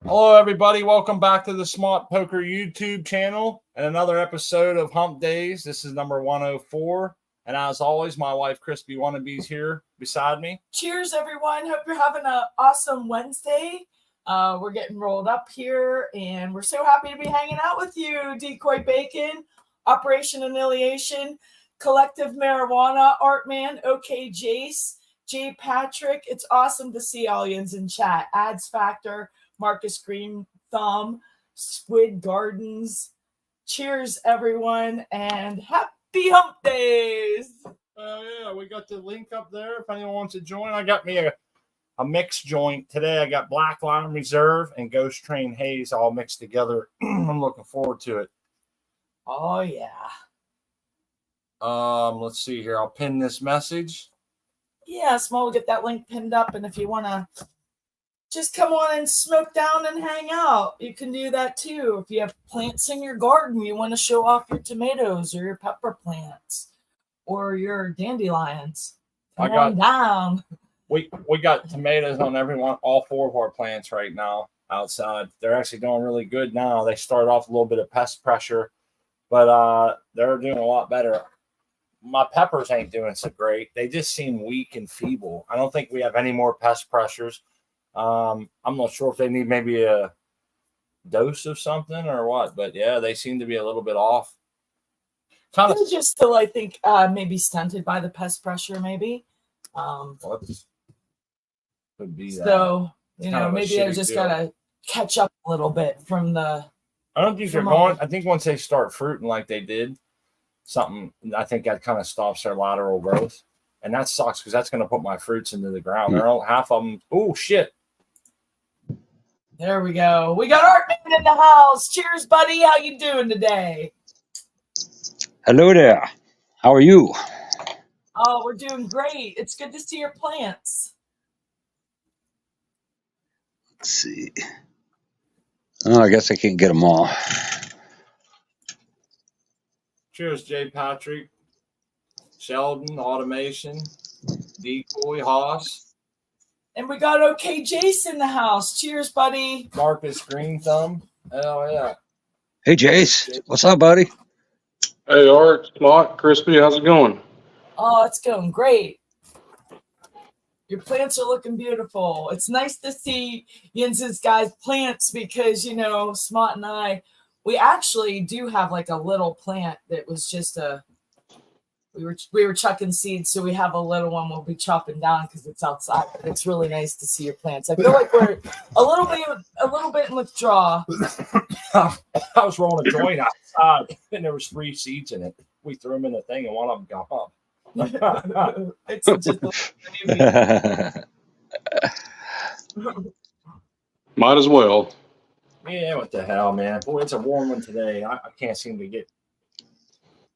Hello, everybody. Welcome back to the Smart Poker YouTube channel and another episode of Humpdazed. This is number 104. And as always, my wife, Crispy Wannabe's here beside me. Cheers, everyone. Hope you're having an awesome Wednesday. We're getting rolled up here, and we're so happy to be hanging out with you. Decoy Bacon, Operation Annihilation, Collective Marijuana, Artman, OK Jace, J Patrick. It's awesome to see all yous in chat. Ads Factor, Marcus Green Thumb, Squid Gardens. Cheers, everyone, and happy hump days. Yeah, we got the link up there if anyone wants to join. I got me a mixed joint today. I got Black Lime Reserve and Ghost Train Haze all mixed together. I'm looking forward to it. Oh, yeah. Let's see here. I'll pin this message. Yeah, Small will get that link pinned up, and if you want to just come on and smoke down and hang out, you can do that too. If you have plants in your garden, you want to show off your tomatoes or your pepper plants or your dandelions, come on down. We got tomatoes on all four of our plants right now outside. They're actually doing really good now. They started off a little bit of pest pressure, but they're doing a lot better. My peppers ain't doing so great. They just seem weak and feeble. I don't think we have any more pest pressures. I'm not sure if they need maybe a dose of something or what, but yeah, they seem to be a little bit off. Kind of just still, I think, maybe stunted by the pest pressure, maybe. Could be so that. Maybe I just gotta catch up a little bit from the. I don't think they're going. I think once they start fruiting like they did, something. I think that kind of stops their lateral growth, and that sucks because that's going to put my fruits into the ground. They're all half of them. Oh shit! There we go. We got Artman in the house. Cheers, buddy. How you doing today? Hello there. How are you? Oh, we're doing great. It's good to see your plants. Let's see. Oh, I guess I can't get them all. Cheers, J Patrick, Sheldon, Automation, Decoy, Haas. And we got OK Jace in the house. Cheers, buddy. Marcus Green Thumb. Hell yeah. Hey, Jace. What's up, buddy? Hey, Art, Smart, Crispy, how's it going? Oh, it's going great. Your plants are looking beautiful. It's nice to see Jens's guys' plants because, Smart and I, we actually do have like a little plant that was just we were chucking seeds, so we have a little one we'll be chopping down because it's outside. But it's really nice to see your plants. I feel like we're a little bit in withdrawal. I was rolling a joint outside, and there was 3 seeds in it. We threw them in the thing, and one of them got up. It's just Might as well. Yeah, what the hell, man? Boy, it's a warm one today. I can't seem to get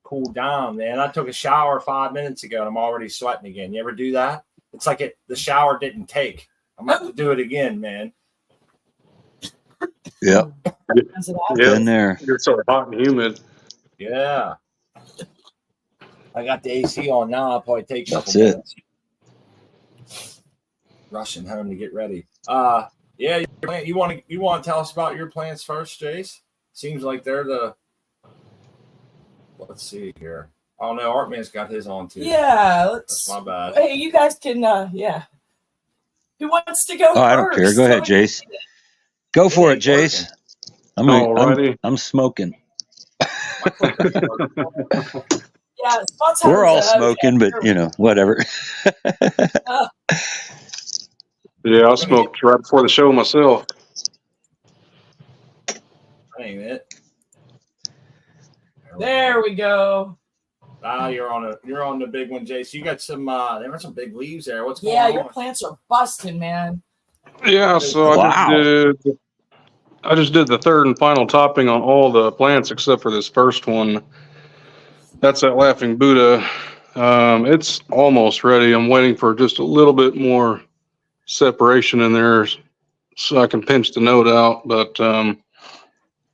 cooled down, man. I took a shower 5 minutes ago, and I'm already sweating again. You ever do that? It's like the shower didn't take. I'm going to have to do it again, man. Yep. Yeah, there. You're so hot and humid. Yeah. I got the AC on now. I'll probably take a couple That's minutes. Rushing home to get ready. Yeah, you want to tell us about your plants first, Jace? Seems like they're the. Let's see here. Oh no, Artman's got his on too. Yeah, that's my bad. Hey, you guys can. Yeah. Who wants to go? Oh, I don't care. Go ahead, Jace. Go for it, Jace. I'm smoking. Yeah, we're all smoking, but whatever. Yeah, I smoked right before the show myself. Ain't it? There we go. You're on the big one, Jace. You got some. There were some big leaves there. What's going on? Yeah, your plants are busting, man. Yeah, so I just did the third and final topping on all the plants except for this first one. That's that Laughing Buddha. It's almost ready. I'm waiting for just a little bit more separation in there so I can pinch the note out. But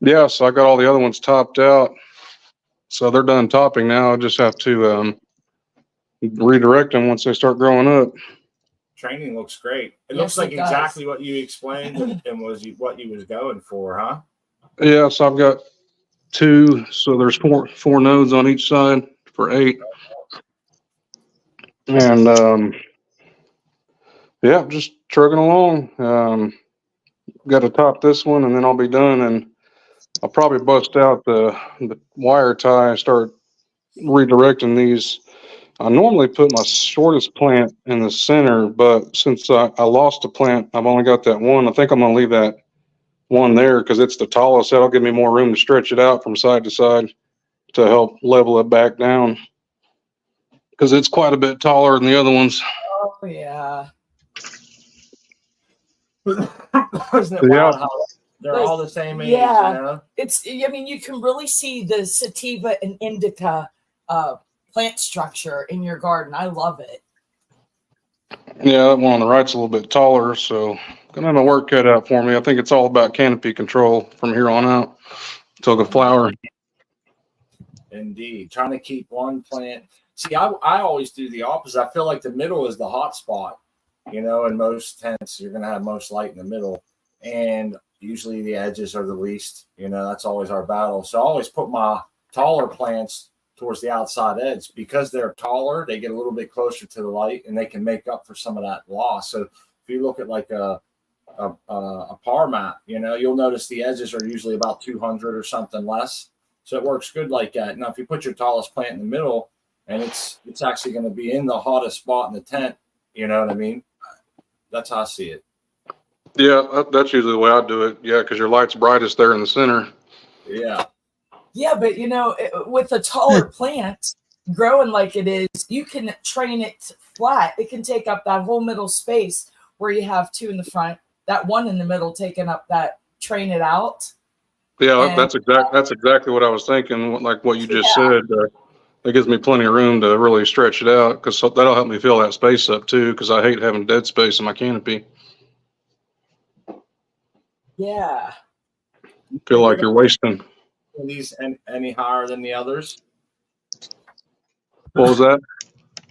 yeah, so I got all the other ones topped out. So they're done topping now. I just have to redirect them once they start growing up. Training looks great. It Yes, looks like it does. exactly what you explained and was what you was going for, huh? Yeah, so I've got 2, so there's four nodes on each side for 8. And yeah, just trucking along. Got to top this one, and then I'll be done. And I'll probably bust out the wire tie and start redirecting these. I normally put my shortest plant in the center, but since I lost a plant, I've only got that one. I think I'm going to leave that one there because it's the tallest. That'll give me more room to stretch it out from side to side to help level it back down because it's quite a bit taller than the other ones. Oh, yeah. Isn't it wild how they're all the same age? Yeah. You know? I mean, you can really see the sativa and indica plant structure in your garden. I love it. Yeah, that one on the right's a little bit taller, so gonna have my work cut out for me. I think it's all about canopy control from here on out until the flower. Indeed. Trying to keep one plant. See, I always do the opposite. I feel like the middle is the hot spot. You know, in most tents, you're going to have most light in the middle. And usually the edges are the least. You know, that's always our battle. So I always put my taller plants towards the outside edge. Because they're taller, they get a little bit closer to the light, and they can make up for some of that loss. So if you look at like a par mat, you know, you'll notice the edges are usually about 200 or something less. So it works good like that. Now, if you put your tallest plant in the middle, and it's actually going to be in the hottest spot in the tent, you know what I mean? That's how I see it. Yeah, that's usually the way I do it. Yeah, because your light's brightest there in the center. Yeah. Yeah, but you know, with a taller plant growing like it is, you can train it flat. It can take up that whole middle space where you have 2 in the front, that one in the middle taking up that, train it out. Yeah, and that's exactly what I was thinking. Like what you just said. It gives me plenty of room to really stretch it out because that'll help me fill that space up too. Because I hate having dead space in my canopy. Yeah. Feel like you're wasting. These any higher than the others? What was that?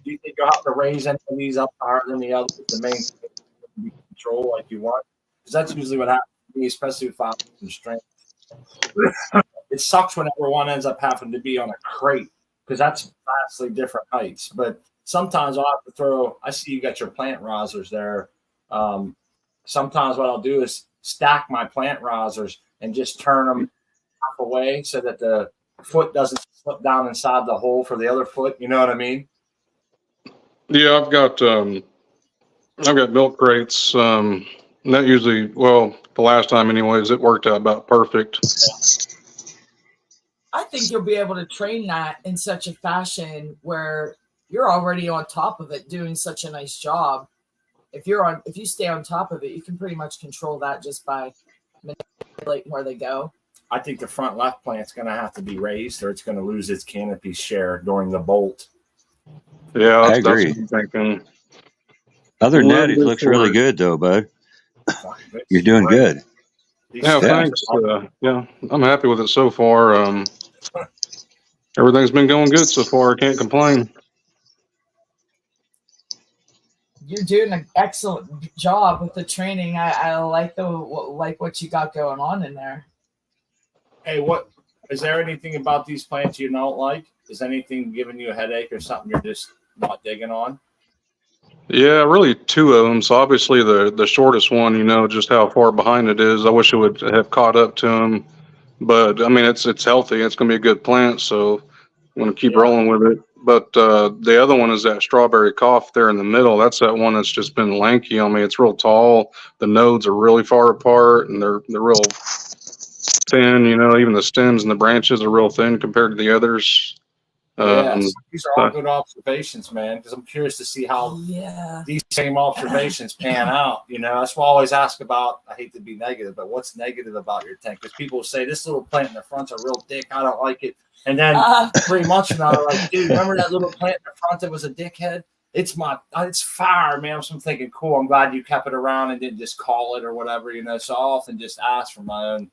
Do you think you'll have to raise any of these up higher than the others to maintain control like you want? Because that's usually what happens to me, especially if I'm constrained. It sucks whenever one ends up having to be on a crate because that's vastly different heights. But sometimes I'll have to throw. I see you got your plant risers there. Sometimes what I'll do is stack my plant risers and just turn them half away so that the foot doesn't slip down inside the hole for the other foot. You know what I mean? Yeah, I've got milk crates. That usually, well, the last time anyways, it worked out about perfect. I think you'll be able to train that in such a fashion where you're already on top of it, doing such a nice job. If you stay on top of it, you can pretty much control that just by manipulating where they go. I think the front left plant's going to have to be raised, or it's going to lose its canopy share during the bolt. Yeah, I agree. That's what I'm thinking. Other than that, it looks really good, though, bud. You're doing good. Yeah, thanks. Yeah, I'm happy with it so far. Everything's been going good so far. I can't complain. You're doing an excellent job with the training. I like what you got going on in there. Hey, what is there anything about these plants you don't like? Is anything giving you a headache or something you're just not digging on? Yeah, really 2 of them. So obviously the shortest one, you know, just how far behind it is. I wish it would have caught up to him, but I mean, it's healthy. It's going to be a good plant, so I'm going to keep rolling with it. But the other one is that strawberry cough there in the middle. That's that one that's just been lanky on me. It's real tall. The nodes are really far apart, and they're real thin. You know, even the stems and the branches are real thin compared to the others. Yes, these are all good observations, man, because I'm curious to see how these same observations pan out. You know, that's what I always ask about. I hate to be negative, but what's negative about your tank? Because people say this little plant in the front's a real dick. I don't like it. And then 3 months from now, they're like, dude, remember that little plant in the front that was a dickhead? It's fire, man. So I'm thinking, cool. I'm glad you kept it around and didn't just call it or whatever, you know. So I often just ask for my own.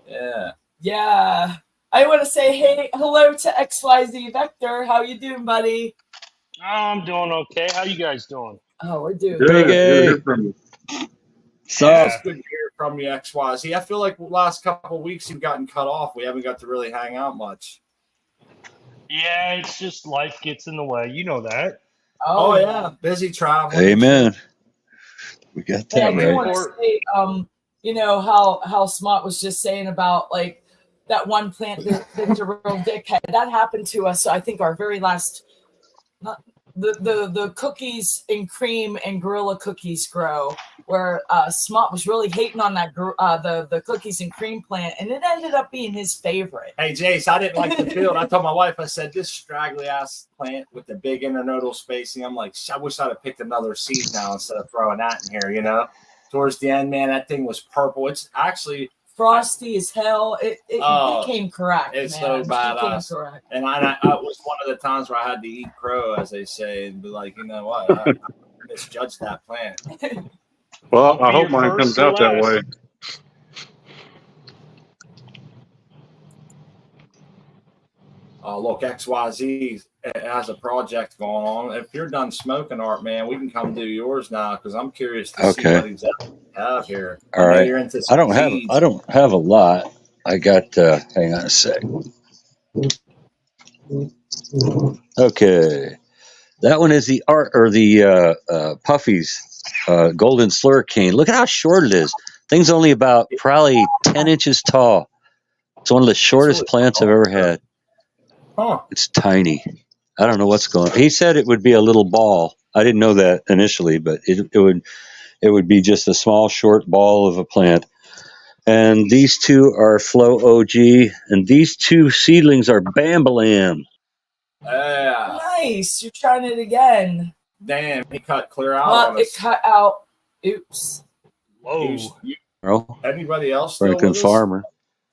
Yeah. Yeah. I want to say hello to XYZ Vector. How you doing, buddy? I'm doing okay. How you guys doing? Oh, we do. Good. Big Good to A. hear from you. Yeah, it's good to hear from you, XYZ. I feel like the last couple of weeks you've gotten cut off. We haven't got to really hang out much. Yeah, it's just life gets in the way. You know that. Oh yeah, busy traveling. Amen. We got Hey, I that do right. want to say, you know how Smart was just saying about like that one plant that's a real dickhead. That happened to us. I think our very last, the cookies and cream and Gorilla cookies grow, where Smart was really hating on that the cookies and cream plant, and it ended up being his favorite. Hey Jace, I didn't like the field. I told my wife, I said, this straggly ass plant with the big internodal spacing. I'm like, I wish I'd have picked another seed now instead of throwing that in here. You know, towards the end, man, that thing was purple. It's actually frosty as hell. It became correct. It's man. so badass. Correct. And I was one of the times where I had to eat crow, as they say, and be like, you know what, I misjudged that plant. Well, I hope mine comes out that way. Look, XYZ has a project going on. If you're done smoking, Art, man, we can come do yours now because I'm curious to see what exactly you have here. All right. I don't have a lot. I got. Hang on a sec. Okay, that one is the Puffy's golden slurricane. Look at how short it is. Thing's only about probably 10 inches tall. It's one of the shortest plants I've ever had. Huh. It's tiny. I don't know what's going on. He said it would be a little ball. I didn't know that initially, but it would be just a small, short ball of a plant. And these two are Flow OG, and these two seedlings are Bambalam. Yeah. Nice. You're trying it again. Damn, he cut clear out. It cut out. Oops. Whoa. Anybody else still Franklin with us? Farmer.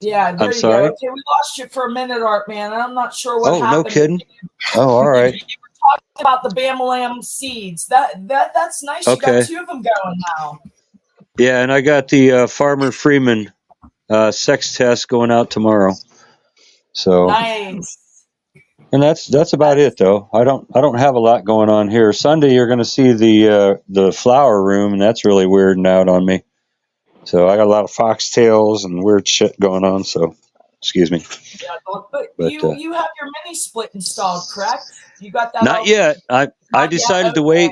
Yeah, there I'm you sorry? go. Okay, we lost you for a minute, Art, man. I'm not sure what happened. Oh, no kidding. Oh, all right. You were talking about the Bamalam seeds. That's nice. You Okay. got two of them going now. Yeah, and I got the Farmer Freeman sex test going out tomorrow. So Nice. And that's about it though. I don't have a lot going on here. Sunday you're going to see the flower room, and that's really weirding out on me. So I got a lot of foxtails and weird shit going on. So excuse me. Yeah, but you have your mini split installed, correct? You got that? Not yet. I decided to wait.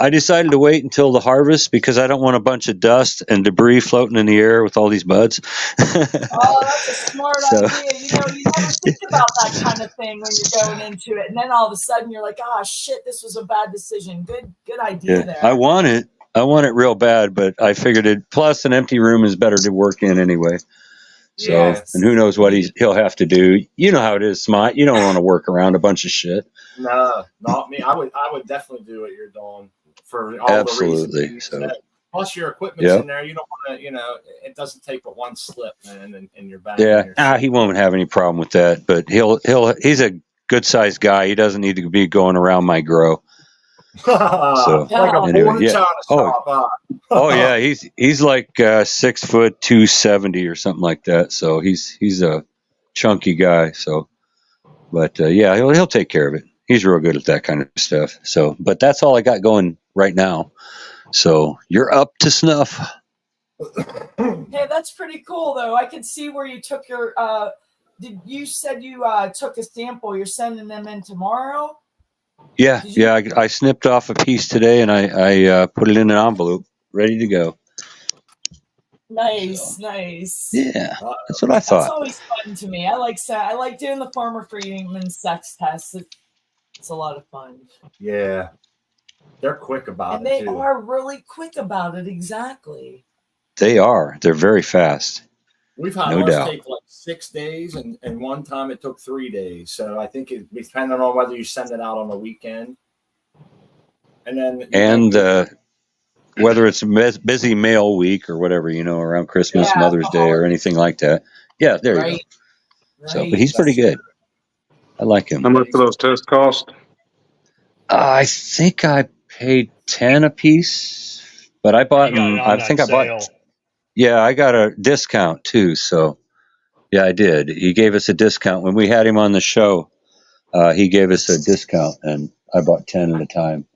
I decided to wait until the harvest because I don't want a bunch of dust and debris floating in the air with all these buds. Oh, that's a smart idea. You know, you never think about that kind of thing when you're going into it, and then all of a sudden you're like, "Oh shit, this was a bad decision." Good idea there. I want it real bad, but I figured it. Plus, an empty room is better to work in anyway. So, yes. And who knows what he'll have to do? You know how it is, Smart. You don't want to work around a bunch of shit. No, not me. I would definitely do what you're doing. For all Absolutely. The reasons you said. Plus your equipment's in there. You don't want to, it doesn't take but one slip, man, and you're back. Yeah, he won't have any problem with that. But he's a good sized guy. He doesn't need to be going around my grow. So like a anyway, yeah. Oh yeah, he's like 6 foot 270 or something like that. So he's a chunky guy. So, but yeah, he'll take care of it. He's real good at that kind of stuff. So, but that's all I got going right now. So you're up to snuff. Hey, that's pretty cool though. I can see where you took your you said you took a sample. You're sending them in tomorrow? Yeah. I snipped off a piece today and I put it in an envelope ready to go. Nice. Yeah, that's what I thought. That's always fun to me. I like doing the Farmer Freeman sex tests. It's a lot of fun. Yeah. They're quick about it. And they are really quick about it. Exactly. They are. They're very fast. We've had ours take like 6 days, and one time it took 3 days. So I think it depending on whether you send it out on the weekend. And then whether it's a busy mail week or whatever, around Christmas, Mother's Day, or anything like that. Yeah, there you go. Right. So, but he's pretty good. I like him. How much do those tests cost? I think I paid 10 a piece, but I bought them. I think I bought. Yeah, I got a discount too. So, yeah, I did. He gave us a discount when we had him on the show. He gave us a discount, and I bought 10 at a time.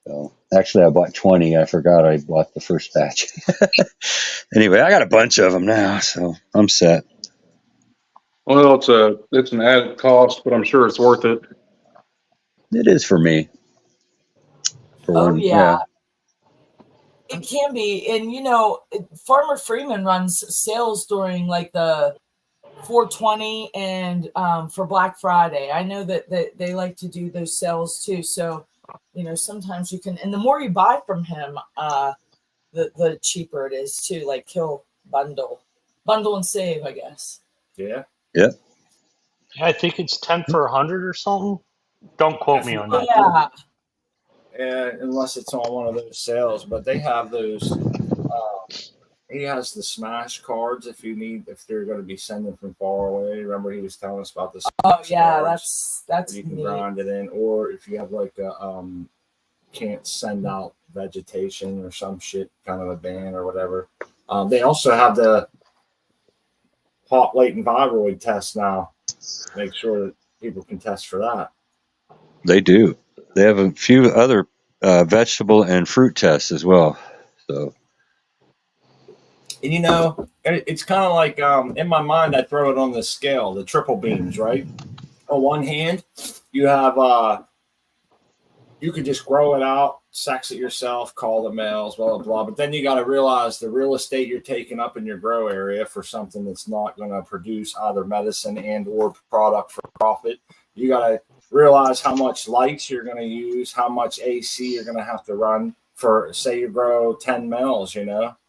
So actually, I bought 20. I forgot I bought the first batch. Anyway, I got a bunch of them now, so I'm set. Well, it's an added cost, but I'm sure it's worth it. It is for me. For Oh one, yeah. It can be. And Farmer Freeman runs sales during like the 420 and for Black Friday. I know that they like to do those sales too. So, sometimes you can, and the more you buy from him, the cheaper it is too. Like he'll bundle and save, I guess. Yeah. Yep. I think it's 10 for 100 or something. Don't quote me on that. Yeah. Unless it's on one of those sales, but they have those. He has the smash cards if they're going to be sending from far away. Remember he was telling us about the smash cards. That's you can neat. grind it in, or if you have like a can't send out vegetation or some shit, kind of a ban or whatever. They also have the hot latent viroid test now. Make sure that people can test for that. They do. They have a few other vegetable and fruit tests as well. So. And it's kind of like in my mind, I throw it on the scale, the triple beams, right? On one hand, you have you could just grow it out, sex it yourself, call the males, blah blah blah. But then you got to realize the real estate you're taking up in your grow area for something that's not going to produce either medicine and or product for profit. You got to realize how much lights you're going to use, how much AC you're going to have to run for, say you grow 10 males,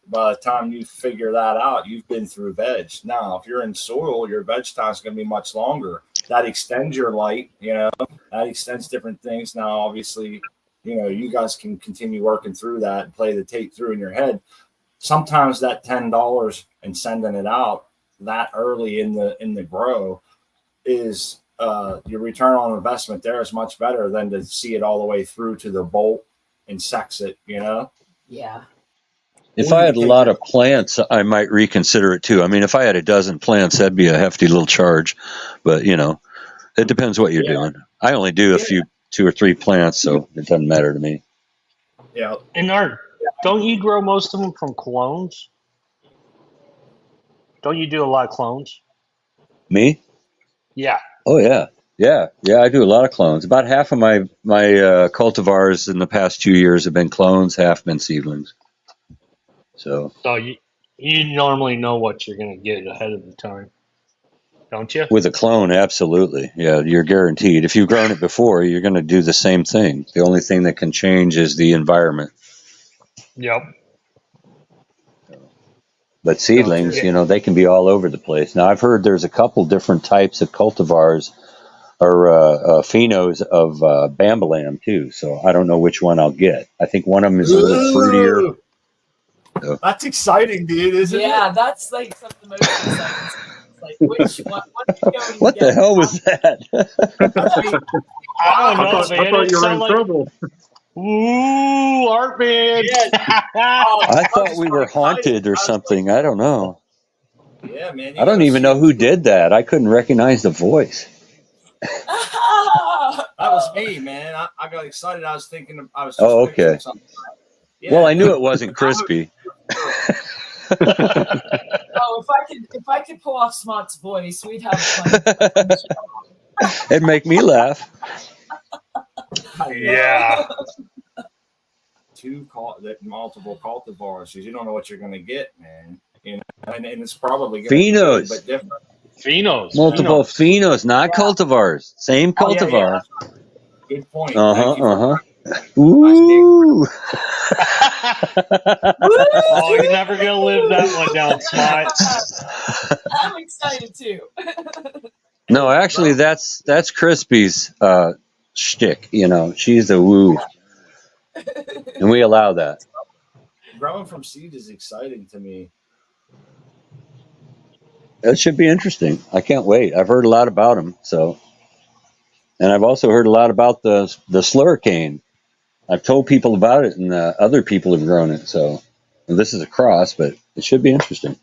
by the time you figure that out, you've been through veg. Now, if you're in soil, your veg time is going to be much longer. That extends your light, that extends different things. Now, obviously, you guys can continue working through that and play the tape through in your head. Sometimes that $10 and sending it out that early in the grow is your return on investment there is much better than to see it all the way through to the bolt and sex it, Yeah. If I had a lot of plants, I might reconsider it too. I mean, if I had a dozen plants, that'd be a hefty little charge. But, it depends what you're doing. I only do a few, 2 or 3 plants, so it doesn't matter to me. Yeah. And don't you grow most of them from clones? Don't you do a lot of clones? Me? Yeah. Oh, yeah. Yeah, I do a lot of clones. About half of my cultivars in the past 2 years have been clones, half been seedlings. So you normally know what you're going to get ahead of the time, don't you? With a clone, absolutely. Yeah, you're guaranteed. If you've grown it before, you're going to do the same thing. The only thing that can change is the environment. Yep. But seedlings, they can be all over the place. Now, I've heard there's a couple different types of cultivars or phenos of bambalam too. So I don't know which one I'll get. I think one of them is a little fruitier. So. That's exciting, dude, isn't it? Yeah, that's like some of the most exciting stuff. Like, which one? What the hell was that? I don't know, man. I thought you were in trouble. Ooh, Art Man. Yeah. I thought we were haunted or something. I don't know. Yeah, man. I don't even know who did that. I couldn't recognize the voice. That was me, man. I got excited. I was thinking. Oh, okay. Yeah, well, I knew it wasn't crispy. Oh, if I could pull off Smott's voice, we'd have fun. It'd make me laugh. Yeah. Multiple cultivars. You don't know what you're going to get, man. And it's probably going to be but different. Phenos. Multiple phenos, not cultivars. Same cultivar. Yeah. Good point. Ooh. Oh, you're never gonna live that one down, Smart. I'm excited too. No, actually, that's Crispy's shtick. She's the woo, and we allow that. Growing from seed is exciting to me. That should be interesting. I can't wait. I've heard a lot about them. And I've also heard a lot about the slurricane. I've told people about it, and other people have grown it. So this is a cross, but it should be interesting.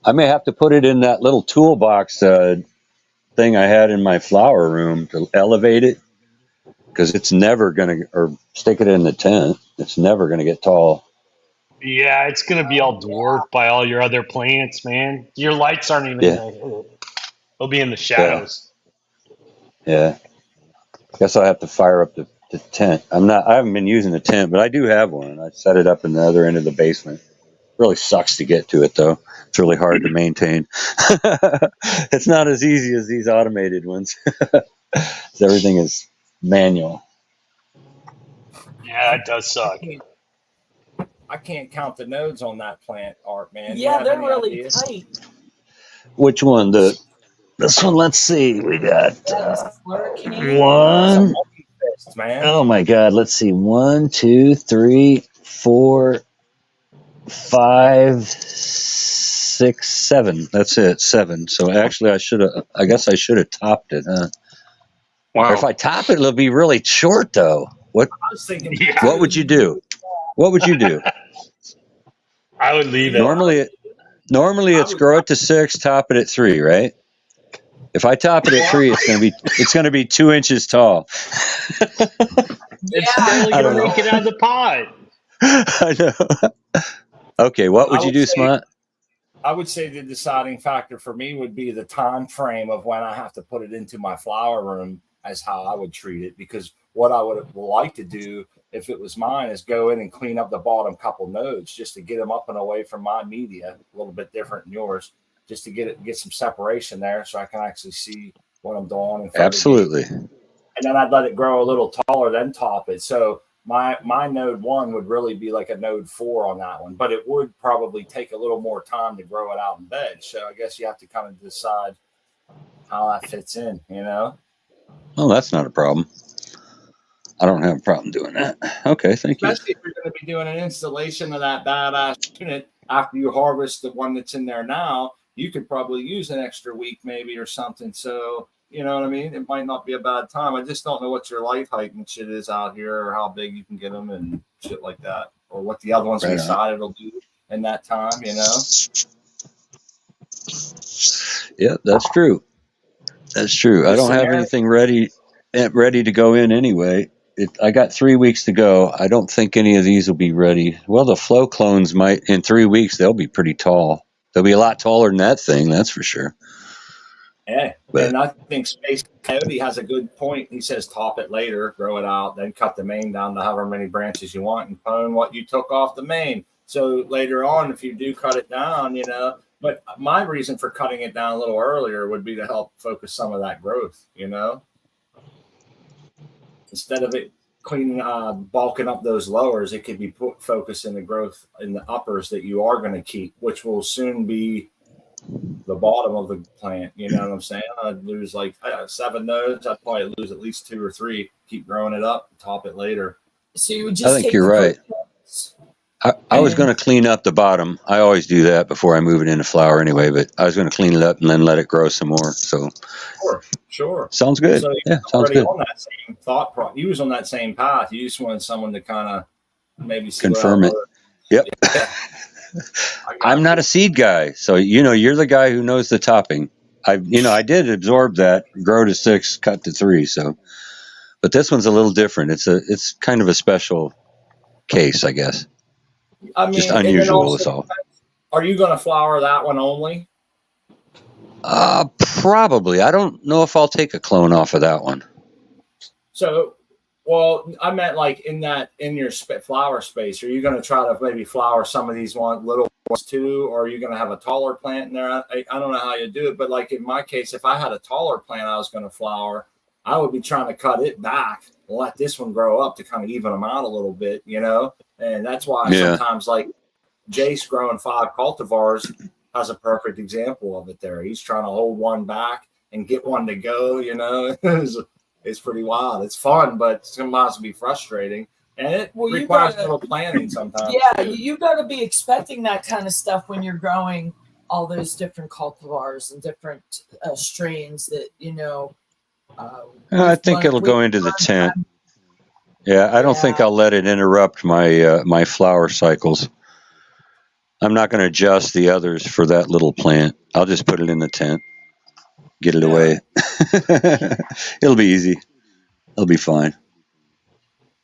I may have to put it in that little toolbox thing I had in my flower room to elevate it. because it's never going to, or stick it in the tent. It's never going to get tall. Yeah, it's going to be all dwarfed by all your other plants, man. Your lights aren't even going to hit it. They'll be in the shadows. Yeah. Guess I'll have to fire up the tent. I haven't been using the tent, but I do have one. I set it up in the other end of the basement. Really sucks to get to it, though. It's really hard to maintain. It's not as easy as these automated ones. Everything is manual. Yeah, it does suck. I can't count the nodes on that plant, Art, man. Yeah, they're really tight. Which one? This one, let's see. We got one. Man. Oh my God. Let's see. 1, 2, 3, 4, 5, 6, 7. That's it. 7. So actually I guess I should have topped it, huh? Wow. Or if I top it, it'll be really short though. What would you do? What would you do? I would leave it. Normally it's grow it to 6, top it at 3, right? If I top it at 3, it's gonna be 2 inches tall. It's barely gonna make it out of the pot. I know. Okay, what would you do, Smart? I would say the deciding factor for me would be the time frame of when I have to put it into my flower room as how I would treat it. Because what I would like to do if it was mine is go in and clean up the bottom couple nodes just to get them up and away from my media, a little bit different than yours, just to get some separation there so I can actually see what I'm doing. Absolutely. And then I'd let it grow a little taller, then top it. So my node 1 would really be like a node 4 on that one, but it would probably take a little more time to grow it out in bed. So I guess you have to kind of decide how that fits in, you know? Oh, that's not a problem. I don't have a problem doing that. Okay, thank you. Especially if you're going to be doing an installation of that badass unit after you harvest the one that's in there now, you could probably use an extra week maybe or something. So, you know what I mean? It might not be a bad time. I just don't know what your light height and shit is out here or how big you can get them and shit like that. Or what the other ones decided will do in that time, you know? Yeah, that's true. That's true. I don't have anything ready to go in anyway. I got 3 weeks to go. I don't think any of these will be ready. Well, the flow clones might, in 3 weeks, they'll be pretty tall. They'll be a lot taller than that thing, that's for sure. Yeah, and I think Space Coyote has a good point. He says top it later, grow it out, then cut the main down to however many branches you want and clone what you took off the main. So later on, if you do cut it down, you know, but my reason for cutting it down a little earlier would be to help focus some of that growth, you know? Instead of it cleaning, bulking up those lowers, it could be focused in the growth in the uppers that you are going to keep, which will soon be the bottom of the plant. You know what I'm saying? I'd lose like 7 nodes. I'd probably lose at least 2 or 3. Keep growing it up, top it later. So you would just I think you're right. I was going to clean up the bottom. I always do that before I move it into flower anyway, but I was going to clean it up and then let it grow some more. So Sure. Sounds good. So yeah, sounds good. On that same thought process. You was on that same path. You just wanted someone to kind of maybe see confirm it. Yep. Yeah. I'm not a seed guy, so you're the guy who knows the topping. I did absorb that, grow to 6, cut to 3. So, but this one's a little different. It's kind of a special case, I guess. I mean, just unusual is all. Are you going to flower that one only? Probably. I don't know if I'll take a clone off of that one. So, well, I meant like in your flower space. Are you going to try to maybe flower some of these little ones too, or are you going to have a taller plant in there? I don't know how you do it, but like in my case, if I had a taller plant I was going to flower, I would be trying to cut it back and let this one grow up to kind of even them out a little bit, you know. And that's why sometimes like Jace growing 5 cultivars has a perfect example of it there. He's trying to hold one back and get one to go, you know. It's pretty wild. It's fun, but sometimes it be frustrating. And it requires a little planning sometimes. Yeah, you got to be expecting that kind of stuff when you're growing all those different cultivars and different strains that, you know. I think it'll go into the tent. Yeah, I don't think I'll let it interrupt my flower cycles. I'm not going to adjust the others for that little plant. I'll just put it in the tent, get it away. It'll be easy. It'll be fine.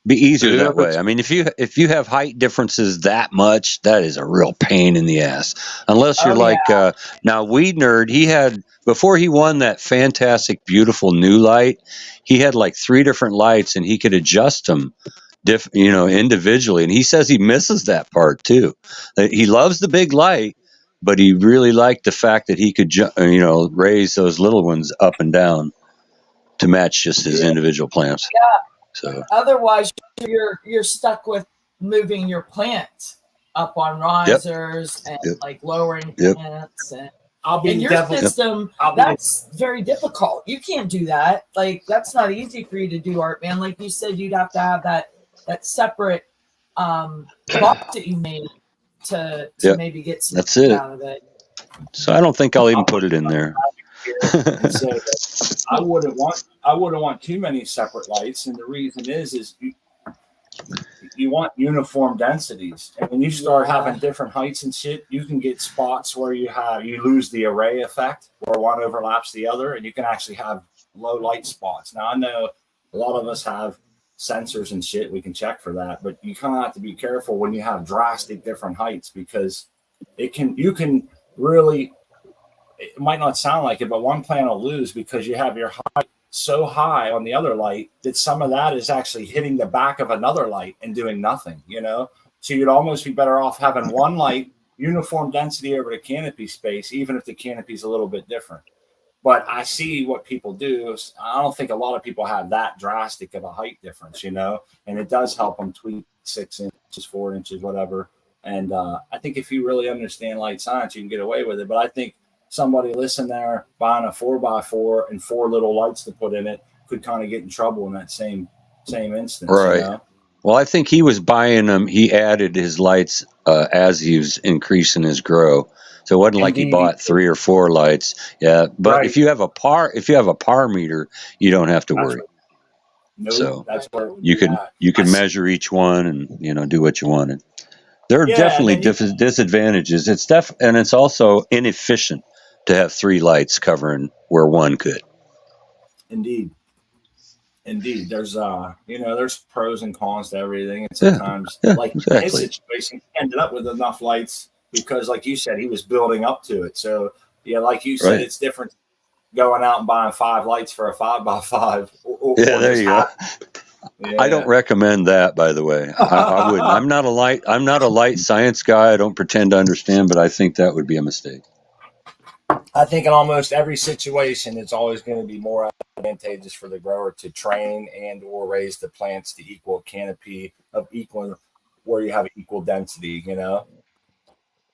Be easier Yeah, that way. I mean, if you have height differences that much, that is a real pain in the ass. Unless you're Oh, yeah. like now Weed Nerd, he had before he won that fantastic, beautiful new light, he had like 3 different lights, and he could adjust them, individually. And he says he misses that part too. He loves the big light, but he really liked the fact that he could, raise those little ones up and down to match just his individual plants. Yeah. So Otherwise, you're stuck with moving your plant up on risers and like lowering plants. And in your system, that's very difficult. You can't do that. Like, that's not easy for you to do, Art Man. Like you said, you'd have to have that separate box that you made to maybe get some out of it. So I don't think I'll even put it in there. I wouldn't want too many separate lights, and the reason is you want uniform densities. And when you start having different heights and shit, you can get spots where you lose the array effect, where one overlaps the other, and you can actually have low light spots. Now I know a lot of us have sensors and shit, we can check for that, but you kind of have to be careful when you have drastic different heights, because you can really, it might not sound like it, but one plant will lose because you have your height so high on the other light that some of that is actually hitting the back of another light and doing nothing, So you'd almost be better off having one light, uniform density over the canopy space, even if the canopy is a little bit different. But I see what people do. I don't think a lot of people have that drastic of a height difference, and it does help them tweak 6 inches, 4 inches, whatever. And I think if you really understand light science, you can get away with it. But I think somebody listening there buying a 4x4 and 4 little lights to put in it could kind of get in trouble in that same instance. Right. Well, I think he was buying them. He added his lights as he was increasing his grow. So it wasn't like he bought 3 or 4 lights. Yeah. But if you have a par meter, you don't have to worry. No, so that's where you can measure each one and do what you wanted. There are definitely disadvantages. And it's also inefficient to have 3 lights covering where one could. Indeed. There's there's pros and cons to everything. And sometimes in his situation, he ended up with enough lights because, like you said, he was building up to it. So like you said, it's different going out and buying 5 lights for a 5x5. There you go. Yeah. I don't recommend that, by the way. I wouldn't. I'm not a light science guy. I don't pretend to understand, but I think that would be a mistake. I think in almost every situation, it's always going to be more advantageous for the grower to train and or raise the plants to equal canopy where you have equal density,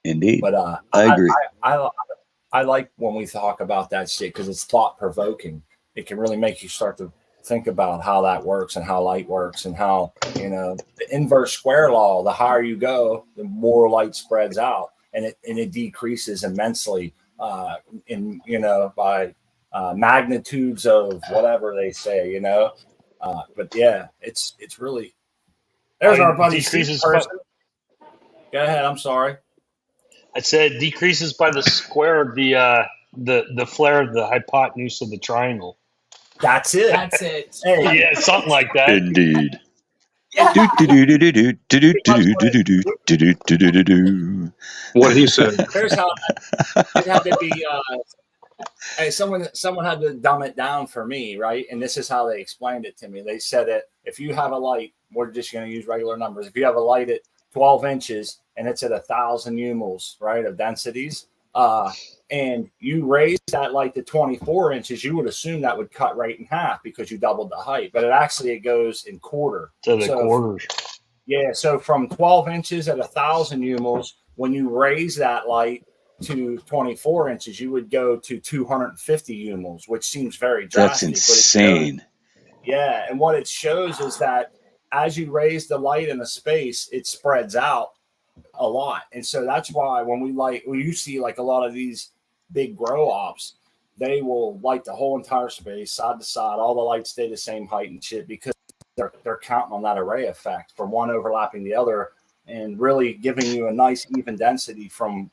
Indeed. But I agree. I like when we talk about that shit because it's thought provoking. It can really make you start to think about how that works and how light works and how, the inverse square law, the higher you go, the more light spreads out and it decreases immensely by magnitudes of whatever they say, but yeah, it's really, there's our buddy Steve person. Go ahead. I'm sorry. I said decreases by the square of the flare of the hypotenuse of the triangle. That's it. Hey. Yeah, something like that. Indeed. What he said. There's how it had to be. Hey, someone had to dumb it down for me, right? And this is how they explained it to me. They said that if you have a light, we're just going to use regular numbers. If you have a light at 12 inches and it's at 1,000 umels, right, of densities, and you raise that light to 24 inches, you would assume that would cut right in half because you doubled the height. But it goes in quarter. So quarters. Yeah. So from 12 inches at 1,000 umels, when you raise that light to 24 inches, you would go to 250 umels, which seems very drastic. That's insane. Yeah. And what it shows is that as you raise the light in a space, it spreads out a lot. And so that's why when you see like a lot of these big grow ops, they will light the whole entire space side to side, all the lights stay the same height and shit, because they're counting on that array effect from one overlapping the other and really giving you a nice even density from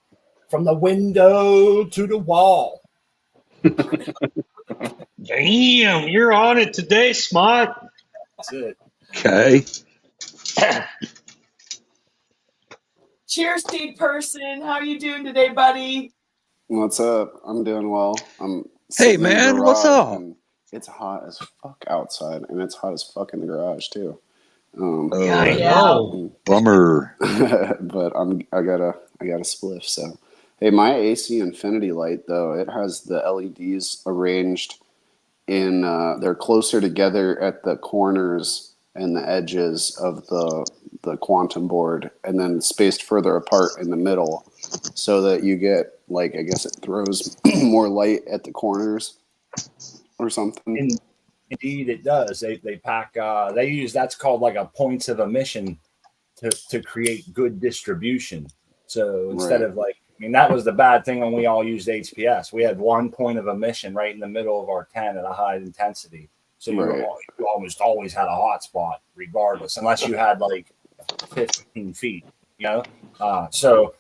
the window to the wall. Damn, you're on it today, Smart. That's it. Okay. Cheers, seed person. How are you doing today, buddy? What's up? I'm doing well. I'm Hey, sitting in the man, what's garage, up? and it's hot as fuck outside, and it's hot as fuck in the garage too. Yeah, I Yeah. know. Bummer. But I got a spliff. So, hey, my AC Infinity light though, it has the LEDs arranged in. They're closer together at the corners and the edges of the quantum board, and then spaced further apart in the middle, so that you get, like, I guess it throws more light at the corners or something. Indeed, it does. They pack. They use that's called like a points of emission to create good distribution. So instead Right. of like, I mean, that was the bad thing when we all used HPS. We had one point of emission right in the middle of our tent at a high intensity. So Right. you almost always had a hot spot, regardless, unless you had like 15 feet. You know, so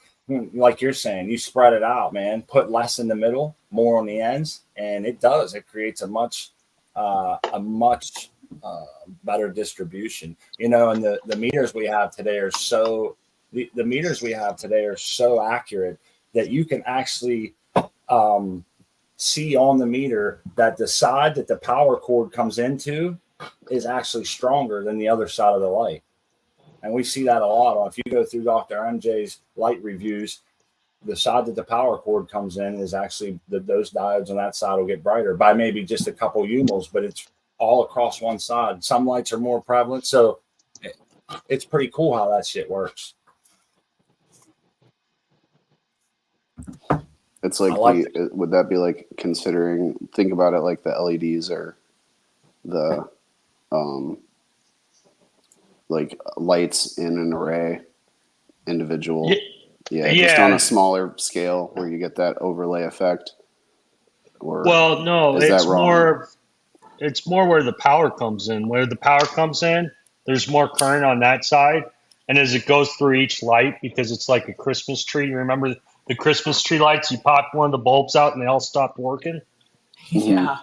like you're saying, you spread it out, man. Put less in the middle, more on the ends, and it does. It creates a much better distribution. You know, and the meters we have today are so the meters we have today are so accurate that you can actually see on the meter that the side that the power cord comes into is actually stronger than the other side of the light. And we see that a lot. If you go through Dr. MJ's light reviews, the side that the power cord comes in is actually those diodes on that side will get brighter by maybe just a couple UMOs, but it's all across one side. Some lights are more prevalent. So it's pretty cool how that shit works. It's like, would that be like considering, think about it like the LEDs or the like lights in an array, individual. Yeah, just on a smaller scale where you get that overlay effect. Or well, no, is it's that wrong? more where the power comes in. Where the power comes in, there's more current on that side, and as it goes through each light, because it's like a Christmas tree. You remember the Christmas tree lights? You pop one of the bulbs out, and they all stopped working. Yeah.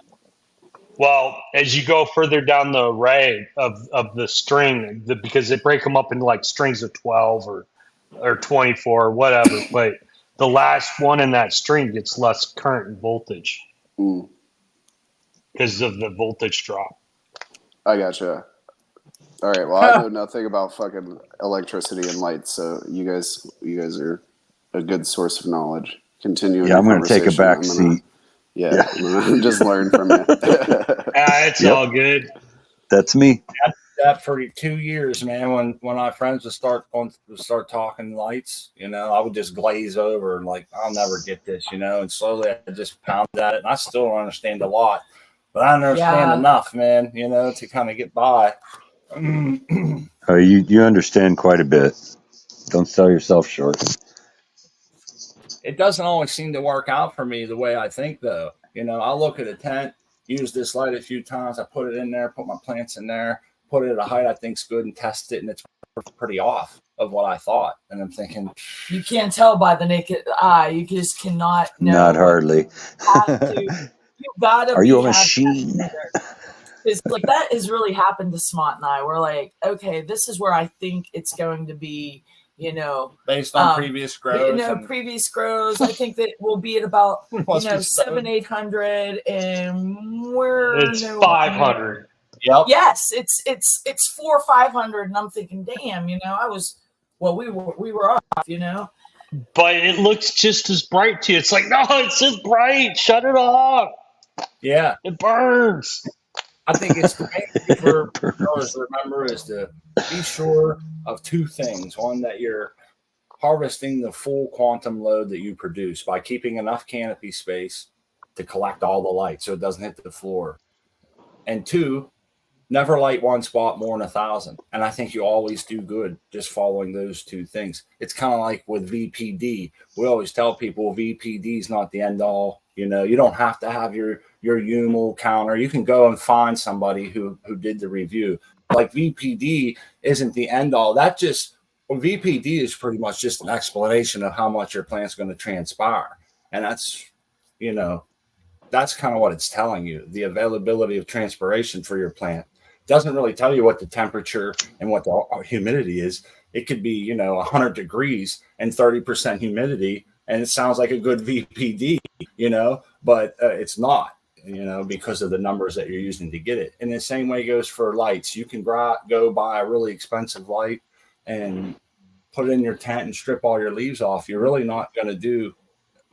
Well, as you go further down the array of the string, because they break them up into like strings of 12 or 24 or whatever, but the last one in that string gets less current and voltage because of the voltage drop. I gotcha. All right. Well, I know nothing about fucking electricity and lights, so you guys are a good source of knowledge. Continuing. Yeah, I'm going to take a back seat. Yeah, I'm gonna just learn from you. It's all good. That's me. That for 2 years, man. When my friends would start talking lights, you know, I would just glaze over and like, I'll never get this, you know. And slowly I just pounded at it, and I still don't understand a lot, but I understand enough, man, you know, to kind of get by. Oh, you understand quite a bit. Don't sell yourself short. It doesn't always seem to work out for me the way I think, though. You know, I look at a tent, use this light a few times, I put it in there, put my plants in there, put it at a height I think's good, and test it, and it's pretty off of what I thought. And I'm thinking, you can't tell by the naked eye. You just cannot know. Not hardly. You gotta. Are you a machine? It's like that has really happened to Smart and I. We're like, okay, this is where I think it's going to be. You know, based on previous grows. You know, previous grows. I think that we'll be at about 700-800, and it's 500. Yep. Yes, it's 400 or 500, and I'm thinking, damn, you know, we were off, you know. But it looks just as bright to you. It's like, no, it's just bright. Shut it off. Yeah, it burns. I think it's the main thing for growers to remember is to be sure of two things. One, that you're harvesting the full quantum load that you produce by keeping enough canopy space to collect all the light so it doesn't hit the floor. And two, never light one spot more than 1,000. And I think you always do good just following those two things. It's kind of like with VPD. We always tell people VPD is not the end all. You know, you don't have to have your UML counter. You can go and find somebody who did the review. Like VPD isn't the end all. VPD is pretty much just an explanation of how much your plant's going to transpire. And that's, you know, that's kind of what it's telling you, the availability of transpiration for your plant doesn't really tell you what the temperature and what the humidity is. It could be, 100 degrees and 30% humidity, and it sounds like a good VPD, but it's not, because of the numbers that you're using to get it. And the same way goes for lights. You can go buy a really expensive light and put it in your tent and strip all your leaves off. You're really not going to do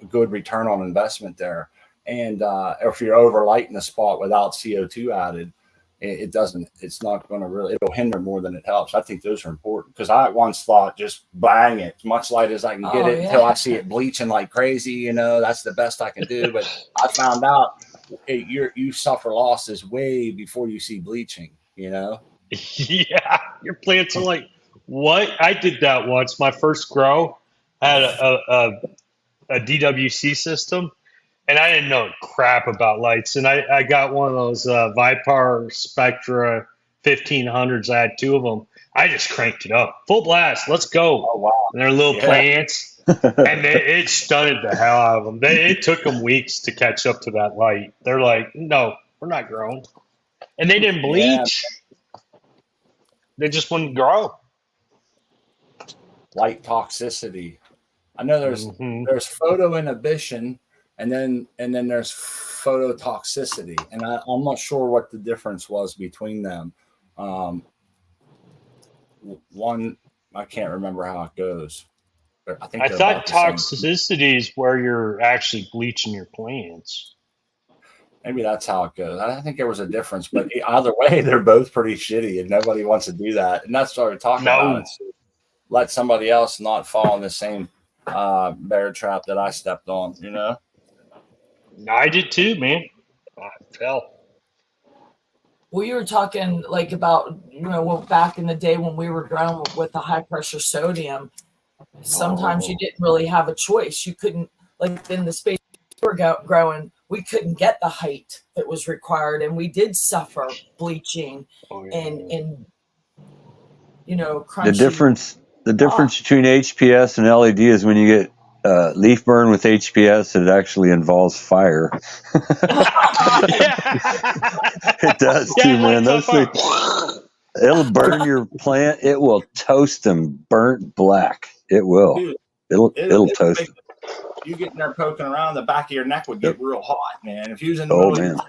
a good return on investment there. And if you're overlighting a spot without CO2 added, it's not going to really, it'll hinder more than it helps. I think those are important, because I once thought just bang it as much light as I can get until I see it bleaching like crazy. That's the best I can do. But I found out you suffer losses way before you see bleaching, Yeah. Your plants are like, what? I did that once. My first grow had a DWC system. And I didn't know crap about lights. And I got one of those Vipar Spectra 1500s. I had 2 of them. I just cranked it up. Full blast. Let's go. Oh, wow. And they're little plants. And it stunted the hell out of them. It took them weeks to catch up to that light. They're like, no, we're not growing. And they didn't bleach. They just wouldn't grow. Light toxicity. I know there's photo inhibition. And then there's phototoxicity, and I'm not sure what the difference was between them. One, I can't remember how it goes. But I thought toxicity is where you're actually bleaching your plants. Maybe that's how it goes. I think there was a difference, but either way, they're both pretty shitty, and nobody wants to do that. And that's what we're talking about. It's let somebody else not fall in the same bear trap that I stepped on. I did too, man. I fell. We were talking about, back in the day when we were growing with the high pressure sodium, sometimes you didn't really have a choice. You couldn't, in the space we were growing, we couldn't get the height that was required. And we did suffer bleaching and crunching. The difference between HPS and LED is when you get leaf burn with HPS, it actually involves fire. It does too, man. Those things, it'll burn your plant. It will toast them burnt black. It will. Dude, it'll toast them. You get in there poking around, the back of your neck would get real hot, man. If you was in the middle and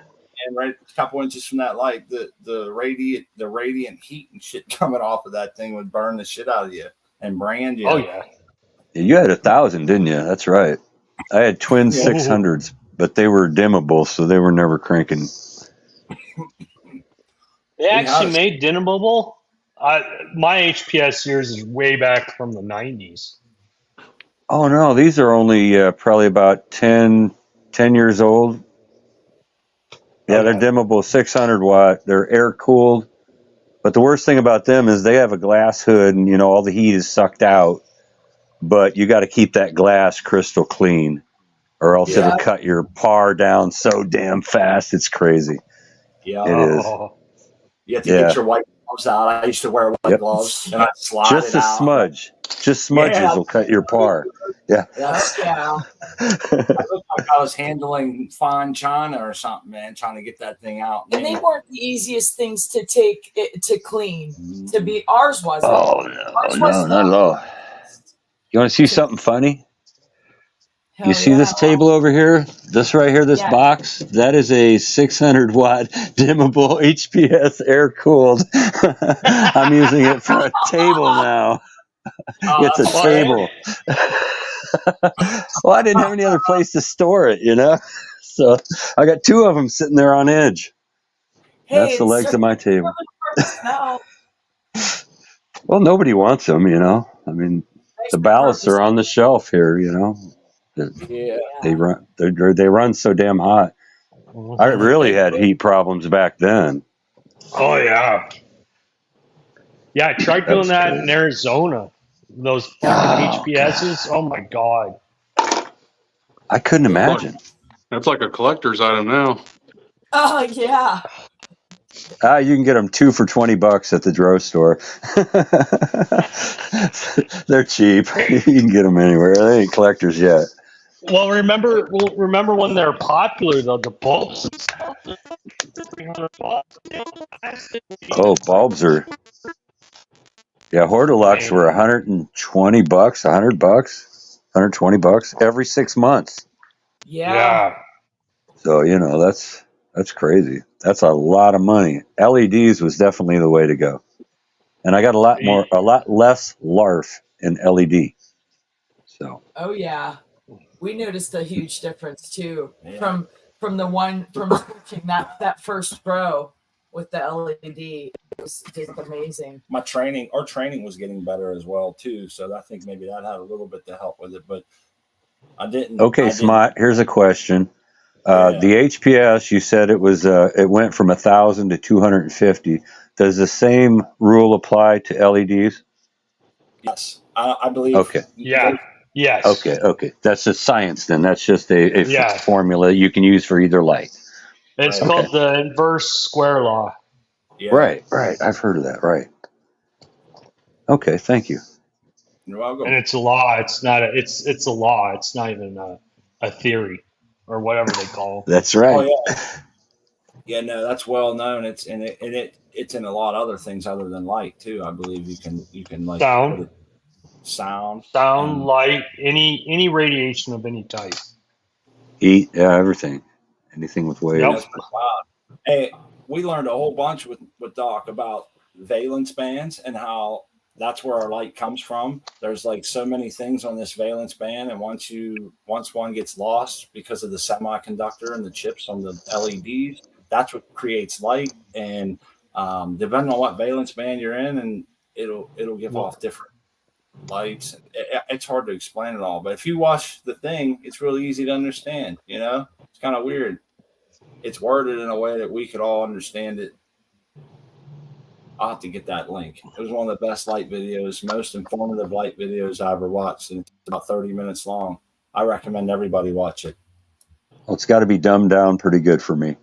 right a couple inches from that light, the radiant heat and shit coming off of that thing would burn the shit out of you and brand you. Oh yeah. You had 1,000, didn't you? That's right. I had twin 600s, but they were dimmable, so they were never cranking. They actually made dimmable. My HPS years is way back from the 90s. Oh, no. These are only probably about 10 years old. Yeah, they're dimmable, 600 watt. They're air cooled. But the worst thing about them is they have a glass hood, and, all the heat is sucked out. But you got to keep that glass crystal clean, or else it'll cut your par down so damn fast. It's crazy. Yeah, it is. You have to get your white gloves out. I used to wear white gloves, and I slide just it a out. smudge. Just smudges will cut your par. Yeah. I looked like I was handling fine china or something, man, trying to get that thing out. And they weren't the easiest things to take to clean. To be ours wasn't. Oh no, not at all. You want to see something funny? You see this table over here? This right here, this box? That is a 600 watt dimmable HPS air cooled. I'm using it for a table now. It's a table. Well, I didn't have any other place to store it, So I got 2 of them sitting there on edge. That's the legs of my table. Well, nobody wants them, I mean, the ballasts are on the shelf here, They run so damn hot. I really had heat problems back then. Oh yeah. Yeah, I tried doing that in Arizona. Those HPSs. Oh my god. I couldn't imagine. That's like a collector's item now. Oh yeah. You can get them 2 for $20 at the drugstore. They're cheap. You can get them anywhere. They ain't collectors yet. Well, remember when they were popular, though, the bulbs and stuff? Oh, bulbs are. Yeah, Hortilux were $120, $100, $120 every 6 months. Yeah. So that's crazy. That's a lot of money. LEDs was definitely the way to go. And I got a lot less LARF in LED. So. Oh yeah, we noticed a huge difference too Yeah. from switching that first row with the LED. It was just amazing. Our training was getting better as well too. So I think maybe that had a little bit to help with it, but I didn't. Okay, Smart. Here's a question. The HPS, you said it went from 1,000 to 250. Does the same rule apply to LEDs? Yes, I believe. Okay. Yeah. Yes. Okay. That's just science then. That's just a formula you can use for either light. It's called the inverse square law. Yeah. Right. I've heard of that. Right. Okay. Thank you. You're welcome. And it's a law. It's not it's a law. It's not even a theory or whatever they call it. That's right. Oh, yeah. Yeah, no, that's well known. It's in a lot of other things other than light too. I believe you can like sound, light, any radiation of any type. Heat, everything, anything with waves. Yep. Hey, we learned a whole bunch with Doc about valence bands and how that's where our light comes from. There's like so many things on this valence band, and once one gets lost because of the semiconductor and the chips on the LEDs, that's what creates light. And depending on what valence band you're in, and it'll give off different lights. It's hard to explain it all, but if you watch the thing, it's really easy to understand. It's kind of weird. It's worded in a way that we could all understand it. I'll have to get that link. It was one of the best light videos, most informative light videos I ever watched, and it's about 30 minutes long. I recommend everybody watch it. Well, it's got to be dumbed down pretty good for me.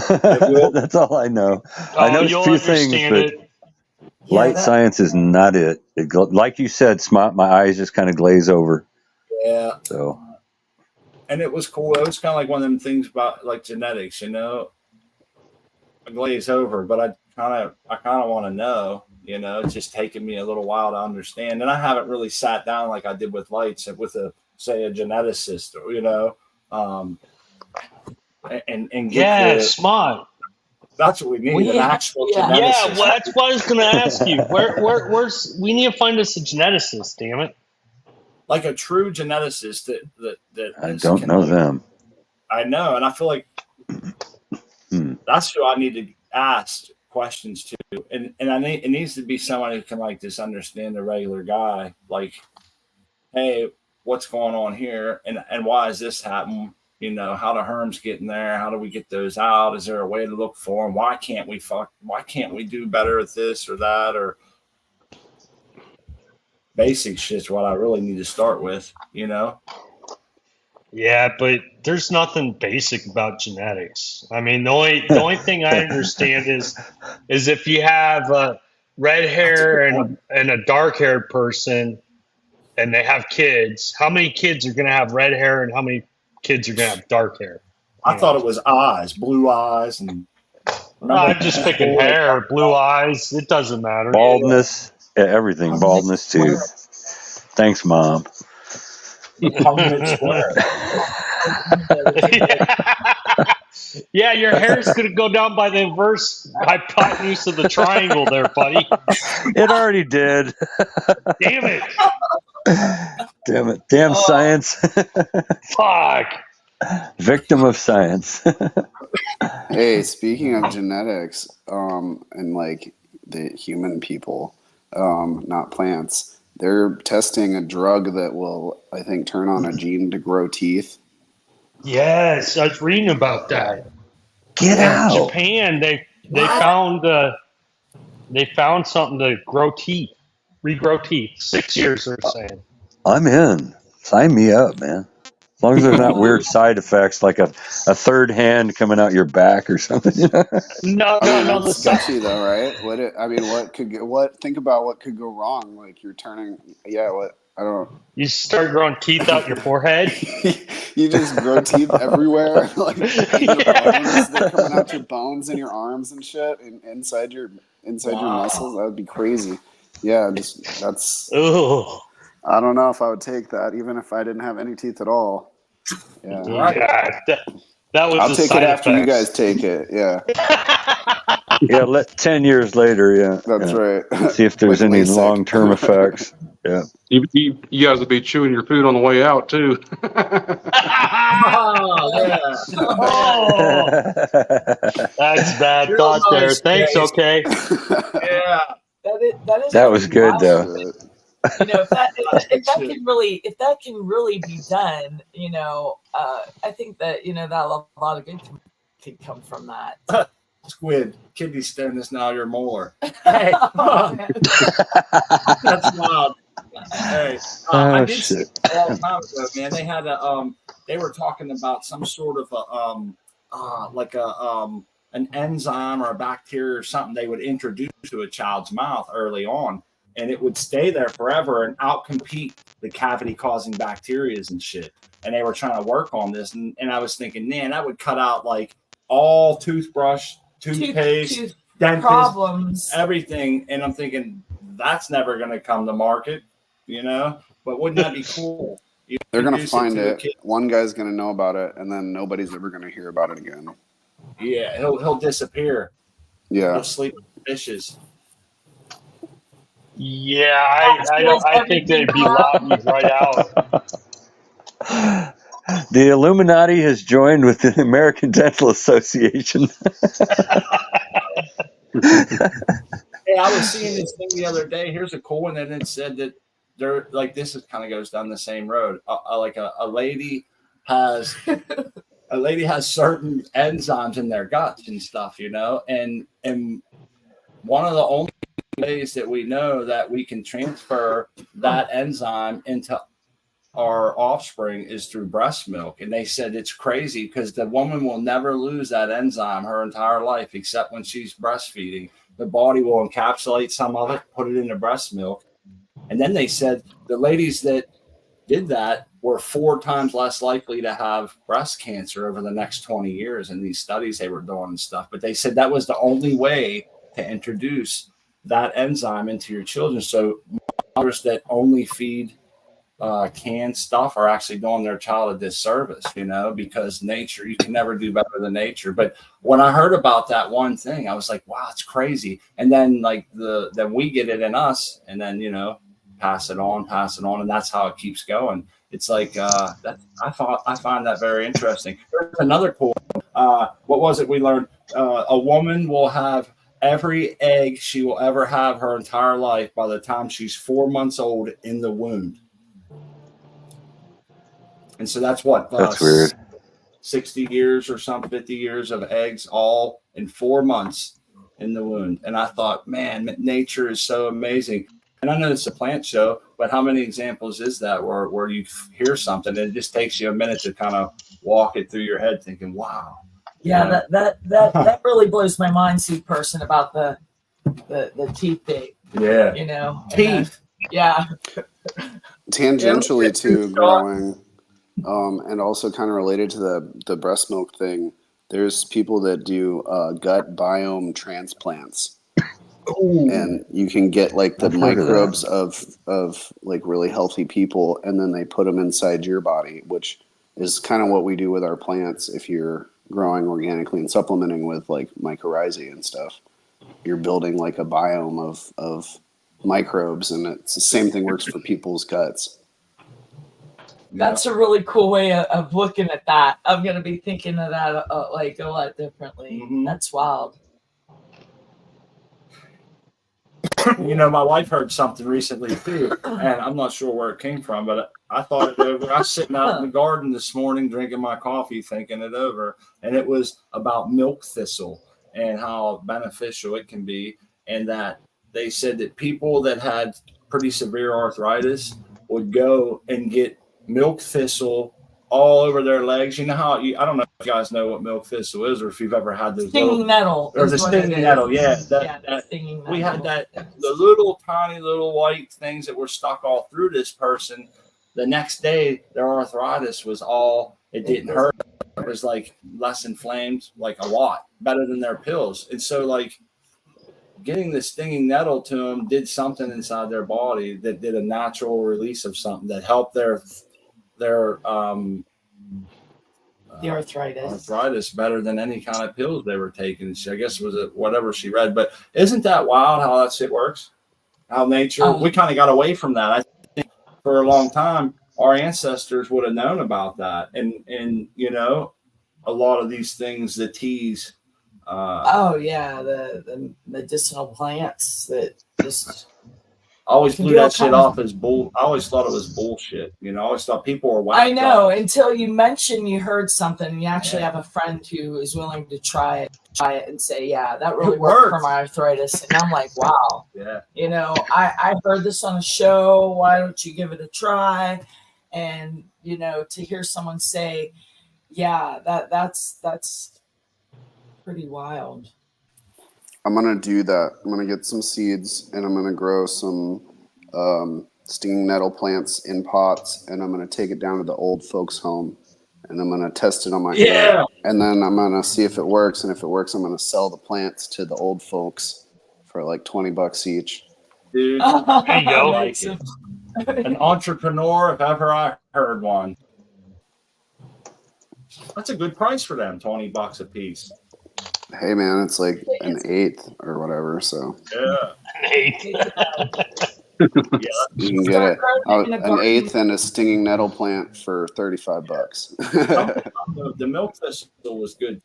That's all I know. I know a few things, but light science is not it. Like you said, Smart, my eyes just kind of glaze over. Yeah. So. And it was cool. It was kind of like one of them things about like genetics, I glaze over, but I kind of want to know, it's just taken me a little while to understand. And I haven't really sat down like I did with lights with a geneticist, and get Smart. That's what we need, an actual geneticist. Yeah, well, that's what I was going to ask you. Where's we need to find us a geneticist, damn it. Like a true geneticist that I don't know them. I know, and I feel like that's who I need to ask questions to, and it needs to be someone who can like just understand the regular guy. Like, hey, what's going on here, and why is this happening? How do herms get in there? How do we get those out? Is there a way to look for them? Why can't we do better at this or that? Or basic shit's what I really need to start with, Yeah, but there's nothing basic about genetics. I mean, the only thing I understand is if you have red hair and a dark haired person and they have kids, how many kids are going to have red hair and how many kids are going to have dark hair? I thought it was eyes, blue eyes, and I'm just picking hair, blue eyes. It doesn't matter. Baldness, everything. Baldness too. Thanks, Mom. Yeah, your hair's going to go down by the inverse hypotenuse of the triangle there, buddy. It already did. Damn it. Damn science. Fuck. Victim of science. Hey, speaking of genetics, and like the human people, not plants, they're testing a drug that will, I think, turn on a gene to grow teeth. Yes, I was reading about that. Get out. In Japan, they found something to regrow teeth. 6 years, they're saying. I'm in. Sign me up, man. As long as there's not weird side effects like a third hand coming out your back or something. No. That's sketchy though, right? Think about what could go wrong. Like you're turning, I don't. You start growing teeth out your forehead. You just grow teeth everywhere, like in your bones. They're coming out your bones and your arms and shit, and inside your muscles. That would be crazy. Yeah, that's. Ooh. I don't know if I would take that, even if I didn't have any teeth at all. Yeah, Yeah, that was. I'll take it after you guys take it. Yeah. Yeah, 10 years later, yeah. That's right. See if there's Like any LASIK. long-term effects. Yeah. You guys will be chewing your food on the way out too. Oh, yeah. Oh, that's bad You're thought there. nice, Thanks. Grace. Okay. Yeah. That was good, though. You know, if that can really be done, you know, I think that, you know, that a lot of good could come from that. Squid, kidney stone is now your molar. Hey, that's wild. Hey, I did see a long time ago, man. They had they were talking about some sort of an enzyme or a bacteria or something they would introduce to a child's mouth early on, and it would stay there forever and outcompete the cavity-causing bacteria and shit. And they were trying to work on this, and I was thinking, man, that would cut out like all toothbrush, toothpaste, dentist problems, everything. And I'm thinking that's never going to come to market, you know. But wouldn't that be cool? They're going to find it. One guy's going to know about it, and then nobody's ever going to hear about it again. Yeah, he'll disappear. Yeah, he'll sleep with fishes. Yeah, I think they'd be lobbied right out. The Illuminati has joined with the American Dental Association. Hey, I was seeing this thing the other day. Here's a cool one, and it said that they're like this is kind of goes down the same road. Like a lady has certain enzymes in their guts and stuff, you know, and one of the only ways that we know that we can transfer that enzyme into our offspring is through breast milk. And they said it's crazy because the woman will never lose that enzyme her entire life, except when she's breastfeeding. The body will encapsulate some of it, put it into breast milk. And then they said the ladies that did that were 4 times less likely to have breast cancer over the next 20 years in these studies they were doing and stuff. But they said that was the only way to introduce that enzyme into your children. So mothers that only feed canned stuff are actually doing their child a disservice, you know, because nature, you can never do better than nature. But when I heard about that one thing, I was like, wow, it's crazy. And then like then we get it in us, and then, you know, pass it on, and that's how it keeps going. It's like that. I find that very interesting. There's another cool. What was it we learned? A woman will have every egg she will ever have her entire life by the time she's 4 months old in the womb. And so that's what that's weird. 60 years or some 50 years of eggs all in 4 months in the womb. And I thought, man, nature is so amazing. And I know it's a plant show, but how many examples is that where you hear something and it just takes you a minute to kind of walk it through your head thinking, wow. Yeah, that really blows my mind, Sue Person, about the teeth thing. Yeah. You know. Teeth. Yeah. Tangentially to growing, and also kind of related to the breast milk thing, there's people that do gut biome transplants. Ooh. And you can get like the microbes of like really healthy people, and then they put them inside your body, which is kind of what we do with our plants. If you're growing organically and supplementing with like mycorrhizae and stuff, you're building like a biome of microbes, and it's the same thing works for people's guts. That's a really cool way of looking at that. I'm going to be thinking of that like a lot differently. Mm-hmm. That's wild. You know, my wife heard something recently too, and I'm not sure where it came from, but I thought it over. I was sitting out in the garden this morning drinking my coffee, thinking it over, and it was about milk thistle and how beneficial it can be, and that they said that people that had pretty severe arthritis would go and get milk thistle all over their legs. You know how I don't know if you guys know what milk thistle is, or if you've ever had those stinging nettle. Or the stinging nettle, yeah. Stinging nettle. We had that the little tiny little white things that were stuck all through this person. The next day, their arthritis was all, it didn't hurt. It was like less inflamed, like a lot better than their pills. And so like getting the stinging nettle to them did something inside their body that did a natural release of something that helped their the arthritis better than any kind of pills they were taking. I guess was it whatever she read. But isn't that wild how that shit works? How nature, we kind of got away from that. I think for a long time, our ancestors would have known about that. And you know, a lot of these things, the teas. The medicinal plants that just. I always blew that shit off as bull. I always thought it was bullshit. You know, I always thought people were whacked. I know until you mentioned you heard something. And you actually have a friend who is willing to try it and say, yeah, that really worked for my arthritis. And I'm like, wow. Yeah. You know, I heard this on a show. Why don't you give it a try? And, you know, to hear someone say, yeah, that's pretty wild. I'm going to do that. I'm going to get some seeds and I'm going to grow some stinging nettle plants in pots, and I'm going to take it down to the old folks' home and I'm going to test it on my hair. And then I'm going to see if it works. And if it works, I'm going to sell the plants to the old folks for like $20 each. Dude, there you go. Like an entrepreneur, if ever I heard one. That's a good price for them, $20 a piece. Hey man, it's like an eighth or whatever. So yeah, an eighth. You can get an eighth and a stinging nettle plant for $35. The milk thistle was good.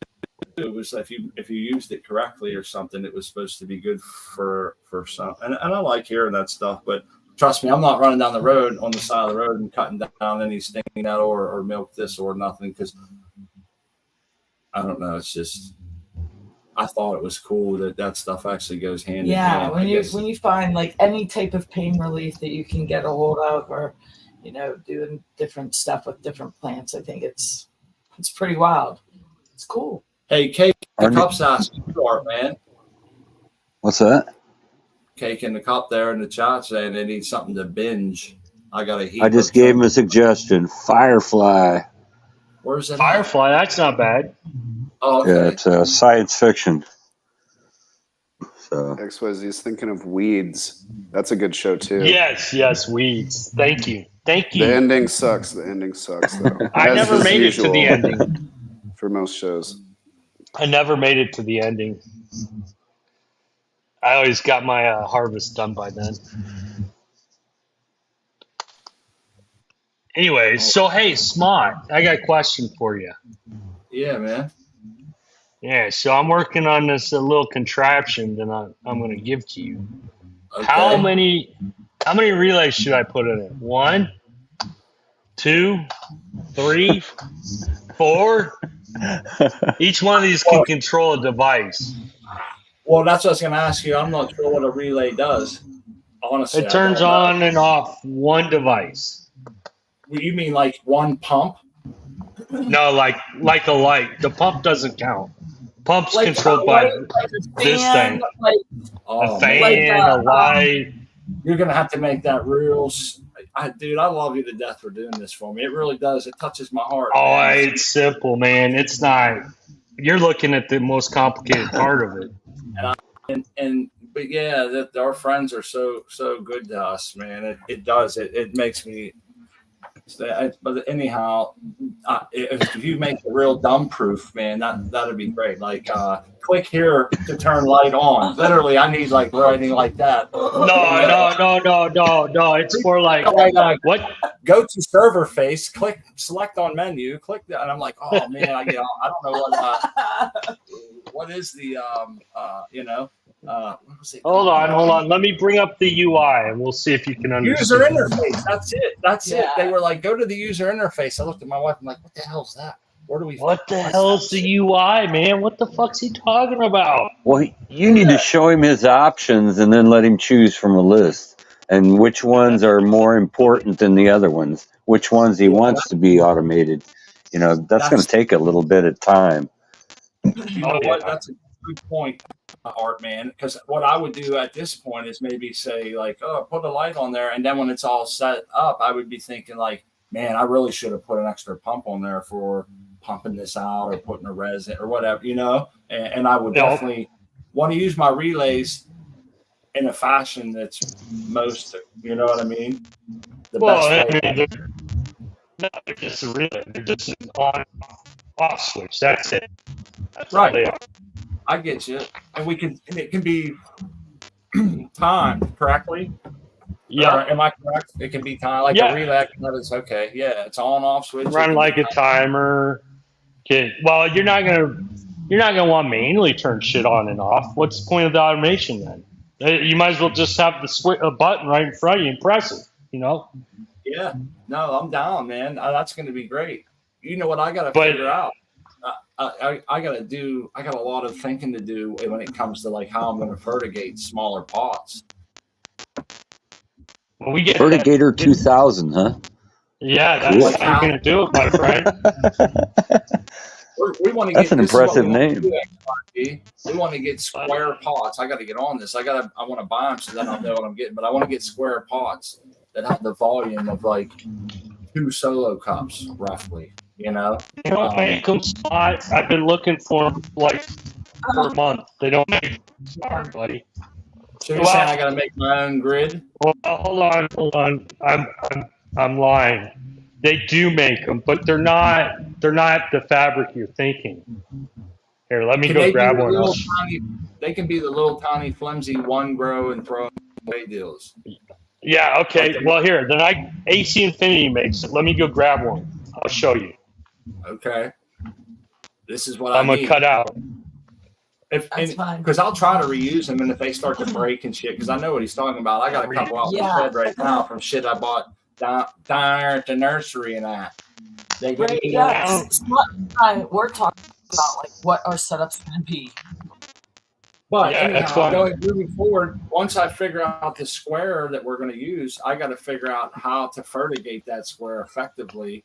It was if you used it correctly or something, it was supposed to be good for some. And I like hearing that stuff, but trust me, I'm not running down the road on the side of the road and cutting down any stinging nettle or milk thistle or nothing, because I don't know. It's just. I thought it was cool that stuff actually goes hand in hand. Yeah, when you find like any type of pain relief that you can get a hold of, or you know, doing different stuff with different plants, I think it's pretty wild. It's cool. Hey, Cake, the cup's asking you are, man. What's that? Cake in the cup there in the chat saying they need something to binge. I got a heat. I just gave him a suggestion. Firefly. Where's it? Firefly, that's not bad. Oh, okay. Yeah, it's science fiction. So XYZ's thinking of Weeds. That's a good show too. Yes, Weeds. Thank you. The ending sucks. The ending sucks though. I never made it to the ending. For most shows. I never made it to the ending. I always got my harvest done by then. Anyways, so hey, Smart, I got a question for you. Yeah, man. Yeah, so I'm working on this little contraption that I'm going to give to you. Okay. How many relays should I put in it? 1, 2, 3, 4? Each one of these can control a device. Well, that's what I was going to ask you. I'm not sure what a relay does. Honestly, it turns on and off one device. You mean like one pump? No, like a light. The pump doesn't count. Pump's like controlled by this thing. A fan, a light. You're gonna have to make that real. Dude, I love you to death for doing this for me. It really does. It touches my heart. Oh, man. It's simple, man. It's not. You're looking at the most complicated part of it. But yeah, our friends are so good to us, man. It does. It makes me. But anyhow, if you make it real dumb proof, man, that'd be great. Like, click here to turn light on. Literally, I need like writing like that. No. It's more like what? Go to server face, click, select on menu, click that, and I'm like, oh man, I don't know what is the what was it? Hold on. Let me bring up the UI and we'll see if you can understand. User interface. That's it. They were like, go to the user interface. I looked at my wife. I'm like, what the hell is that? What the hell is the UI, man? What the fuck's he talking about? Well, you need to show him his options and then let him choose from a list and which ones are more important than the other ones, which ones he wants to be automated. You know, that's going to take a little bit of time. You know what? good point, Art, man. Because what I would do at this point is maybe say like, oh, put a light on there, and then when it's all set up, I would be thinking like, man, I really should have put an extra pump on there for pumping this out or putting a resin or whatever, And I would definitely want to use my relays in a fashion that's most, you know what I mean? The best way. They're just a relay. They're just an on-off switch. That's it. That's Right. all they are. I get you, and it can be timed correctly. Yeah. Am I correct? It can be timed like a relay. That is okay. Yeah, it's on off switch. Run like a timer. Okay. Well, you're not gonna want to manually turn shit on and off. What's the point of the automation then? You might as well just have a button right in front of you and press it. Yeah. No, I'm down, man. That's going to be great. You know what I got to figure out? I got a lot of thinking to do when it comes to like how I'm going to fertigate smaller pots. Well, we get Fertigator 2000, huh? Yeah, that's how you're going to do it, my friend. We want to That's an impressive name. We want to get square pots. I got to get on this. I want to buy them so then I'll know what I'm getting. But I want to get square pots that have the volume of like 2 solo cups, roughly. Make them smart. I've been looking for them like for a month. They don't make them smart, buddy. So you're saying I got to make my own grid? Well, hold on. I'm lying. They do make them, but they're not the fabric you're thinking. Here, let me go grab one. They can be the little tiny flimsy one grow and throw away deals. Yeah, okay. Well, here, then AC Infinity makes it. Let me go grab one. I'll show you. Okay. This is what I'm gonna cut out. That's fine. Because I'll try to reuse them, and if they start to break and shit, because I know what he's talking about. I got a couple out my head right now from shit I bought down at the nursery and that. We're talking about like what our setup's going to be. But anyhow, moving forward, once I figure out the square that we're going to use, I got to figure out how to fertigate that square effectively,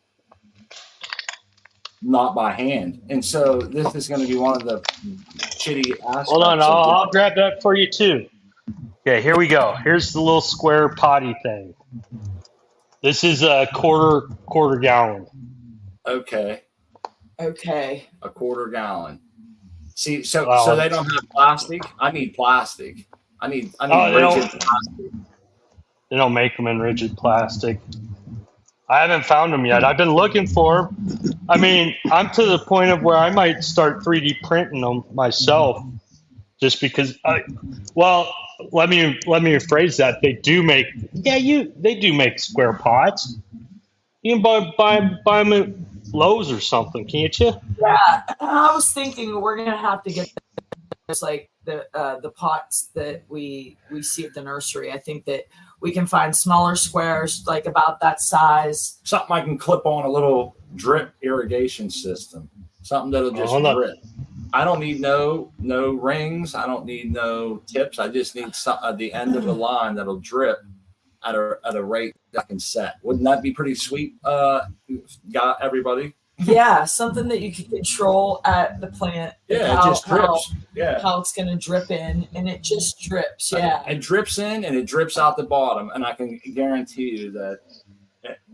not by hand. And so this is going to be one of the shitty aspects. Hold on, I'll grab that for you too. Okay, here we go. Here's the little square potty thing. This is a quarter gallon. Okay. A quarter gallon. See, so they don't have plastic. I need plastic. I need rigid plastic. They don't make them in rigid plastic. I haven't found them yet. I've been looking for them. I mean, I'm to the point of where I might start 3D printing them myself, just because. Let me rephrase that. They do make. They do make square pots. You can buy them at Lowe's or something, can't you? Yeah, I was thinking we're gonna have to get just like the pots that we see at the nursery. I think that we can find smaller squares, like about that size. Something I can clip on a little drip irrigation system. Something that'll just drip. I don't need no rings. I don't need no tips. I just need the end of the line that'll drip at a rate that I can set. Wouldn't that be pretty sweet? Got everybody? Yeah, something that you can control at the plant. Yeah, it just drips. How it's going to drip in, and it just drips. Yeah, it drips in and it drips out the bottom, and I can guarantee you that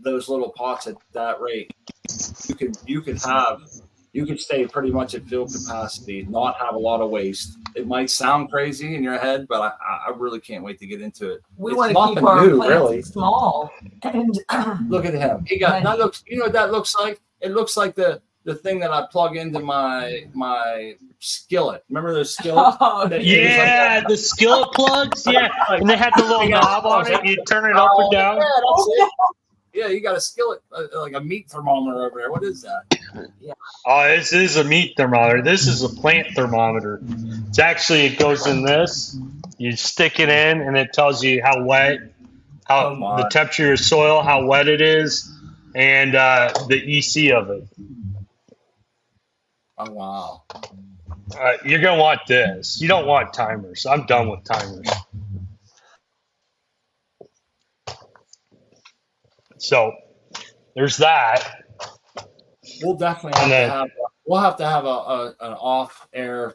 those little pots at that rate, you could stay pretty much at fill capacity, not have a lot of waste. It might sound crazy in your head, but I really can't wait to get into it. We want to keep our plants small. And look at him. He got that looks. You know what that looks like? It looks like the thing that I plug into my skillet. Remember those skillets? The skillet plugs. Yeah, and they had the little knob on it. You turn it up or down. Yeah, that's it. Yeah, you got a skillet, like a meat thermometer over there. What is that? Yeah. Oh, this is a meat thermometer. This is a plant thermometer. It's actually, it goes in this. You stick it in, and it tells you how wet, the temperature of soil, how wet it is, and the EC of it. Oh, wow. You're going to want this. You don't want timers. I'm done with timers. So there's that. We'll definitely have we'll have to have an off-air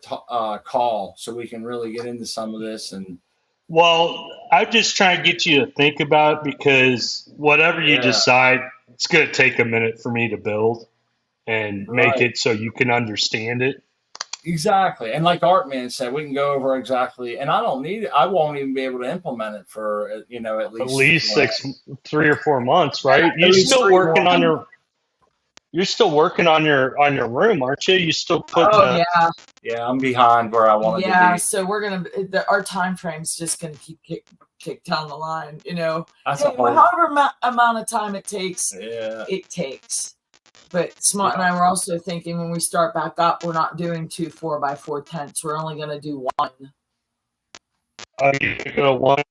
call so we can really get into some of this. And Well, I'm just trying to get you to think about it because whatever you decide, it's going to take a minute for me to build and make it so you can understand it. Exactly. And like Artman said, we can go over exactly, and I don't need it. I won't even be able to implement it for, at least 3 or 4 months, right? You're still working on your room, aren't you? You still putting yeah, I'm behind where I wanted to be. Yeah, so we're our time frame's just gonna keep kick down the line, That's however amount of time it takes, it takes. But Smart and I were also thinking when we start back up, we're not doing 2 4x4 tents. We're only gonna do one. You're gonna one.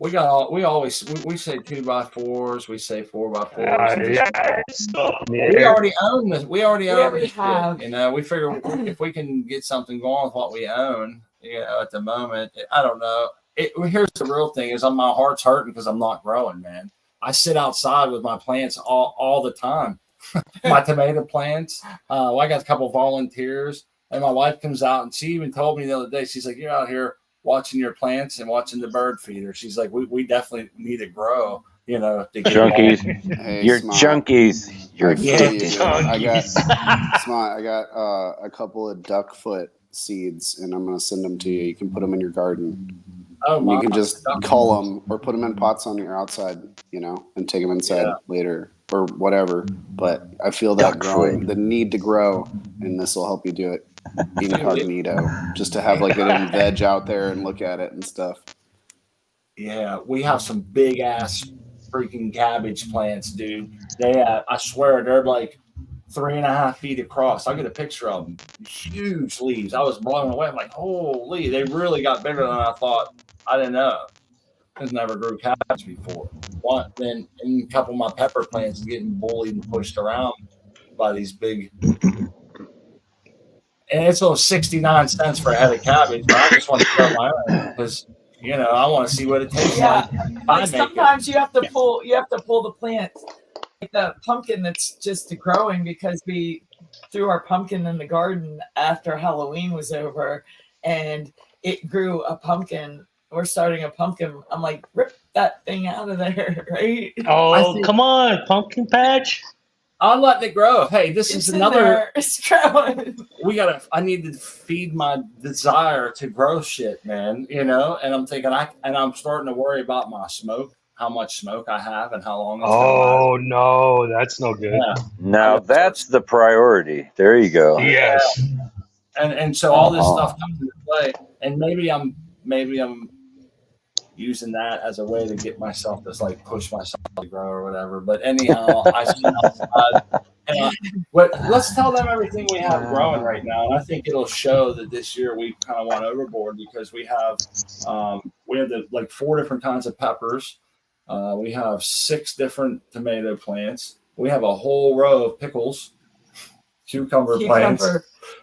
We always say 2x4s. We say 4x4s. We already own this. We already have. We figure if we can get something going with what we own, at the moment, I don't know. Here's the real thing: is my heart's hurting because I'm not growing, man. I sit outside with my plants all the time. My tomato plants. I got a couple volunteers, and my wife comes out, and she even told me the other day. She's like, "You're out here watching your plants and watching the bird feeder." She's like, "We definitely need to grow." To get junkies. Hey, You're Smart. junkies. You're junkies. I got Smart. I got a couple of duck foot seeds, and I'm gonna send them to you. You can put them in your garden. And you can just cull them or put them in pots on your outside, and take them inside later or whatever. But I feel that the need to grow, and this will help you do it incognito, just to have like it in veg out there and look at it and stuff. Yeah, we have some big ass freaking cabbage plants, dude. I swear they're like 3.5 feet across. I'll get a picture of them. Huge leaves. I was blown away. I'm like, holy, they really got bigger than I thought. I didn't know. I've never grew cabbage before. Then a couple of my pepper plants getting bullied and pushed around by these big. And it's only 69 cents for a head of cabbage, but I just want to grow my own because I want to see what it tastes like. Sometimes you have to pull the plant, like the pumpkin that's just growing, because we threw our pumpkin in the garden after Halloween was over, and it grew a pumpkin. We're starting a pumpkin. I'm like, rip that thing out of there, right? Oh, come on, pumpkin patch. I'm letting it grow. Hey, this is another. It's growing. I need to feed my desire to grow shit, man. And I'm thinking, I'm starting to worry about my smoke, how much smoke I have, and how long it's going to last. No, that's no good. Yeah. Now that's the priority. There you go. Yes. And so all this stuff comes into play, and maybe I'm using that as a way to get myself to push myself to grow or whatever. But anyhow, I sit outside. But let's tell them everything we have growing right now, and I think it'll show that this year we kind of went overboard because we have 4 different kinds of peppers. We have 6 different tomato plants. We have a whole row of pickles, cucumber plants.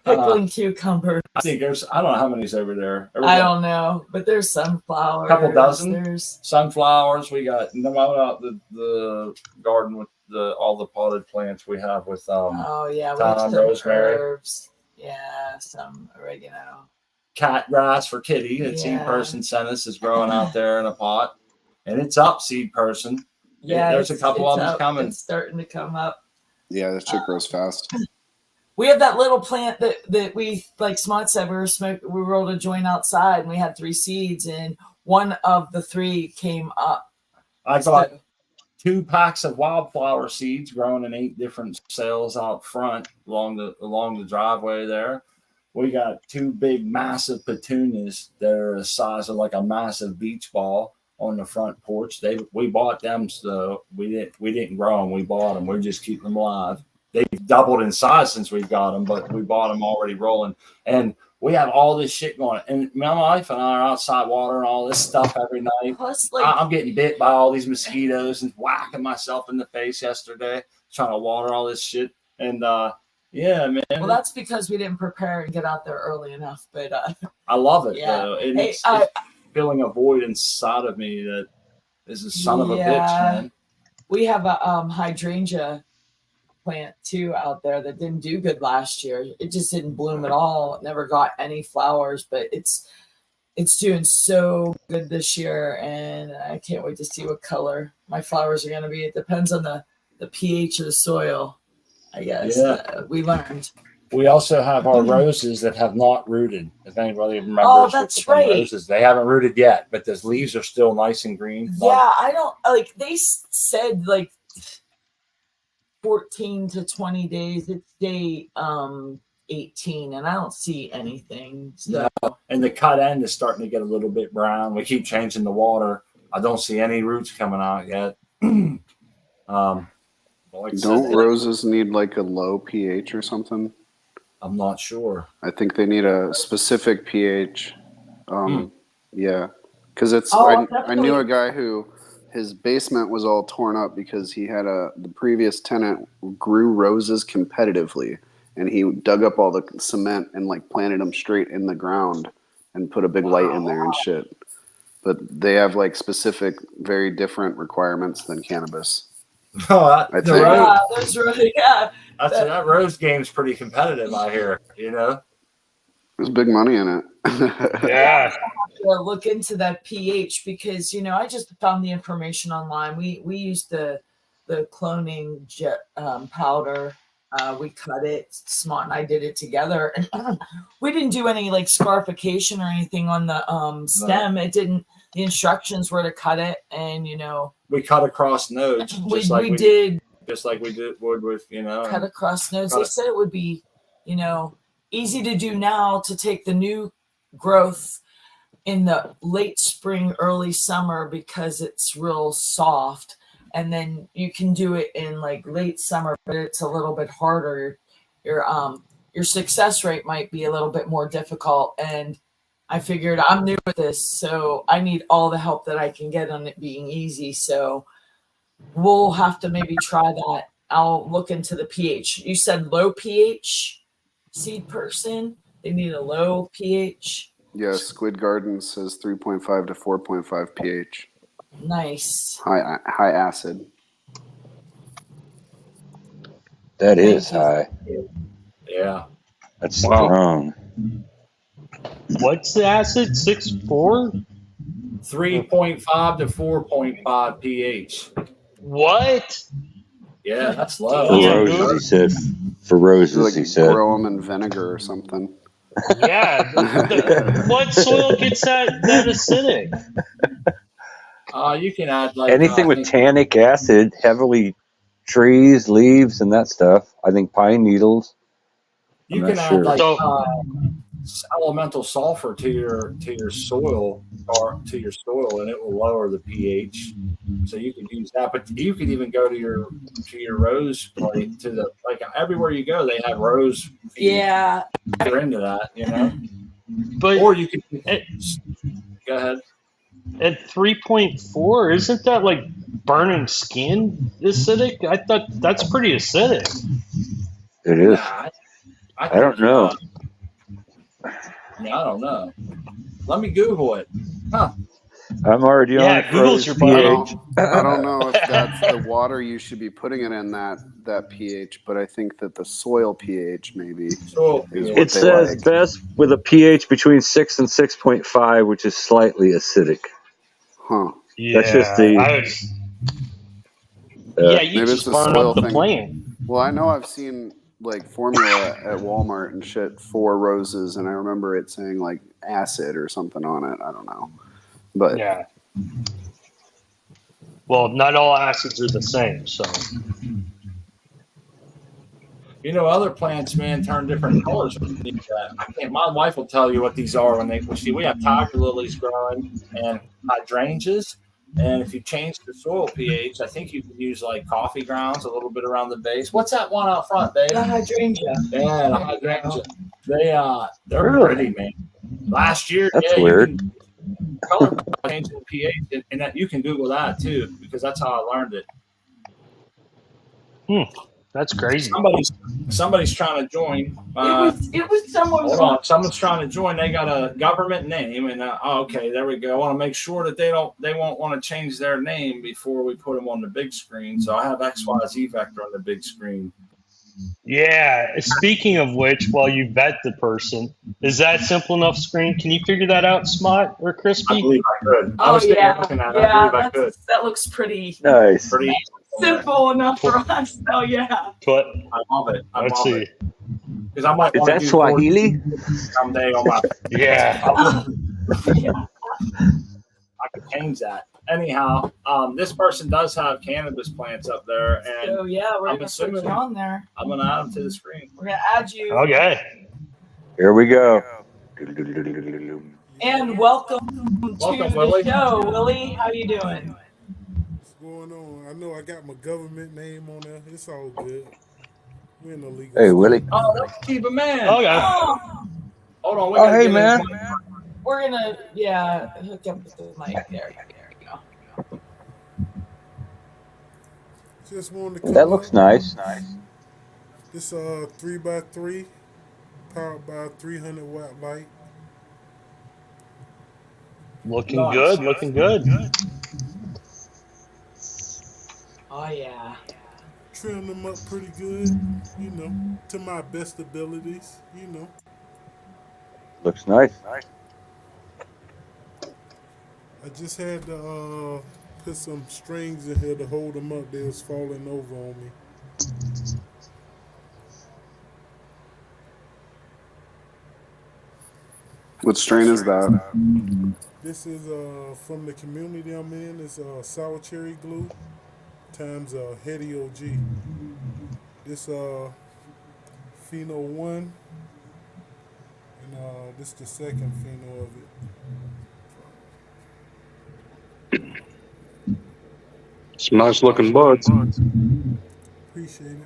Pickling cucumber. I think I don't know how many's over there. I don't know, but there's sunflowers. A couple dozen. There's sunflowers. We got the garden with all the potted plants we have with thyme, rosemary. Herbs. Yeah, some oregano. Cat grass for Kitty. The seed person sent us is growing out there in a pot, and it's up. Seed person. Yeah, there's a couple of them coming. It's starting to come up. Yeah, this chick grows fast. We have that little plant that we, like Smart said, we rolled a joint outside, and we had 3 seeds, and one of the 3 came up. I got 2 packs of wildflower seeds growing in 8 different cells out front along the driveway there. We got 2 big, massive petunias that are the size of like a massive beach ball on the front porch. We bought them, so we didn't grow them. We bought them. We're just keeping them alive. They've doubled in size since we've got them, but we bought them already rolling. And we have all this shit going. And my wife and I are outside watering all this stuff every night. Plus, I'm getting bit by all these mosquitoes and whacking myself in the face yesterday trying to water all this shit. And yeah, man. Well, that's because we didn't prepare and get out there early enough. But I love it, though. It's filling a void inside of me that is a son of a bitch, man. We have a hydrangea plant too out there that didn't do good last year. It just didn't bloom at all. It never got any flowers, but it's doing so good this year, and I can't wait to see what color my flowers are going to be. It depends on the pH of the soil, I guess. Yeah. We learned. We also have our roses that have not rooted. If anybody remembers, Oh, that's right. Roses, they haven't rooted yet, but those leaves are still nice and green. Yeah, I don't like. They said like 14 to 20 days. It's day 18, and I don't see anything. So. No. And the cut end is starting to get a little bit brown. We keep changing the water. I don't see any roots coming out yet. Like don't roses need like a low pH or something? I'm not sure. I think they need a specific pH. Yeah, because it's. I knew a guy who his basement was all torn up because he had the previous tenant grew roses competitively, and he dug up all the cement and like planted them straight in the ground and put a big light in there and shit. But they have like specific, very different requirements than cannabis. Oh, that rose game's pretty competitive, I hear. You know, there's big money in it. Yeah. Look into that pH because I just found the information online. We used the cloning powder. We cut it. Smart and I did it together, and we didn't do any like scarification or anything on the stem. No. It didn't. The instructions were to cut it, and we cut across nodes. Just like we did would with cut across nodes. They said it would be easy to do now to take the new growth in the late spring, early summer because it's real soft, and then you can do it in like late summer, but it's a little bit harder. Your success rate might be a little bit more difficult, and I figured I'm new at this, so I need all the help that I can get on it being easy. So we'll have to maybe try that. I'll look into the pH. You said low pH seed person. They need a low pH. Yeah, Squid Garden says 3.5 to 4.5 pH. Nice. High acid. That is high. Yeah. That's strong. What's the acid? 6.4? 3.5 to 4.5 pH. What? Yeah, that's low. For roses, he said. For roses, like he said. Grow them in vinegar or something. Yeah. What soil gets that acidic? You can add like anything with tannic acid, heavily trees, leaves, and that stuff. I think pine needles. You can add like elemental sulfur to your soil and it will lower the pH. So you can use that, but you could even go to your rose plate like everywhere you go they have rose. Yeah, you're into that, But or you could go ahead. At 3.4, isn't that like burning skin acidic? I thought that's pretty acidic. It is. I don't know. I don't know. Let me Google it. Huh. I'm already on Google's your pH. I don't know if that's the water you should be putting it in that pH, but I think that the soil pH maybe is what it says best with a pH between 6 and 6.5, which is slightly acidic. Huh. Yeah, that's just the. You just burn up the plant. Well, I know I've seen like formula at Walmart and shit for roses, and I remember it saying like acid or something on it. I don't know, but yeah. Well, not all acids are the same, so. Other plants, man, turn different colors. My wife will tell you what these are we have tiger lilies growing and hydrangeas. And if you change the soil pH, I think you can use like coffee grounds a little bit around the base. What's that one out front, babe? The hydrangea. Yeah, the hydrangea. They're really? pretty, man. Last year, that's weird. Color changing the pH, and that you can Google that too because that's how I learned it. That's crazy. Somebody's trying to join. It was someone. Hold on, someone's trying to join. They got a government name, and okay, there we go. I want to make sure that they won't want to change their name before we put them on the big screen. So I have XYZ Vector on the big screen. Yeah. Speaking of which, while you vet the person, is that simple enough screen? Can you figure that out, Smart or I Crispy? believe I could. I Oh was sitting yeah, looking at it. yeah. I believe I could. That looks pretty Nice. Pretty. simple enough for us. Oh yeah. Put. I love it. I Let's love see. it. Because I might Is want to that do Swahili? someday on my. Yeah. I could change that. Anyhow, this person does have cannabis plants up there, and So yeah, we're I'm gonna put assuming- you on there. I'm gonna add them to the screen. We're gonna add you. Okay. Here we go. And welcome to the Willie. show, Willie. How you doing? What's going on? I know I got my government name on there. It's all good. We're in the legal. Hey, state. Willie. Oh, that's Kiva Man. Okay. Oh, Hold on. We Oh, gotta hey, get man. we're gonna hook up with the mic. There you go. Just wanted to come That looks up. nice. This 3x3 powered by a 300-watt light. Looking Nice. good. Looking good. Oh yeah. Trim them up pretty good, you know, to my best abilities, you know. Looks nice. I just had to put some strings in here to hold them up. They was falling over on me. What strain is that? This is from the community I'm in. It's sour cherry glue times Hetty OG. This pheno 1 and this the second pheno of it. Some nice looking buds. Appreciate it.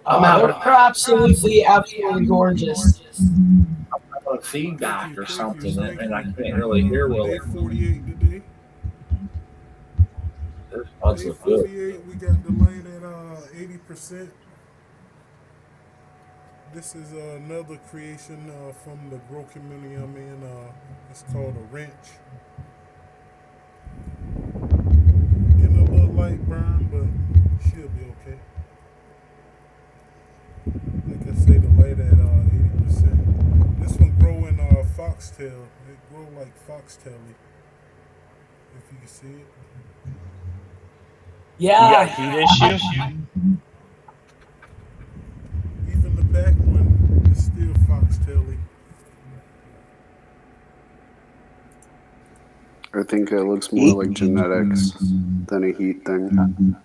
They're absolutely gorgeous. Feedback or Thank something, you. and I can't really hear Willie. Day 48 today. Those buds Day look good. 48, we got the light at 80%. This is another creation from the grow community I'm in. It's called a wrench. Getting a little light burn, but she'll be okay. Like I say, the light at 80%. This one grow in foxtail. It grow like foxtail, if you can see it. You Yeah. got heat issue? Even the back one is still foxtail-y. I think it looks more like genetics than a heat thing.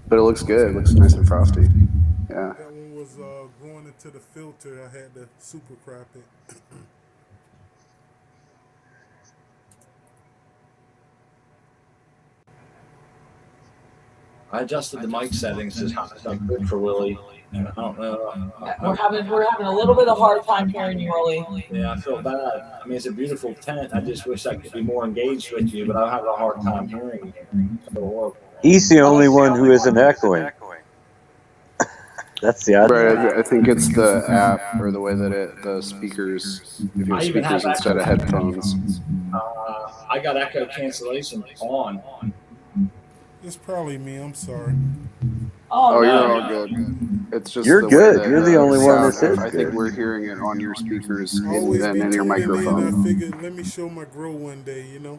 But it looks good. It looks nice and frosty. Yeah. That one was growing into the filter. I had to super crop it. I adjusted the mic settings to sound good for Willie. And I don't know. We're having a little bit of a hard time hearing you, Willie. Yeah, I feel bad. I mean, it's a beautiful tent. I just wish I could be more engaged with you, but I have a hard time hearing you. So horrible. He's the only one who isn't echoing. That's the odd Right. I think it's the app or the way that the speakers, if you have I even have speakers instead of headphones. I got echo cancellation on. It's probably me. I'm sorry. Oh, No. you're all good. It's just You're the good. way that You're the only one that sound- says I think good. we're hearing it on your speakers Always than be in your tuning in. I microphone. figured, let me show my grow one day, you know.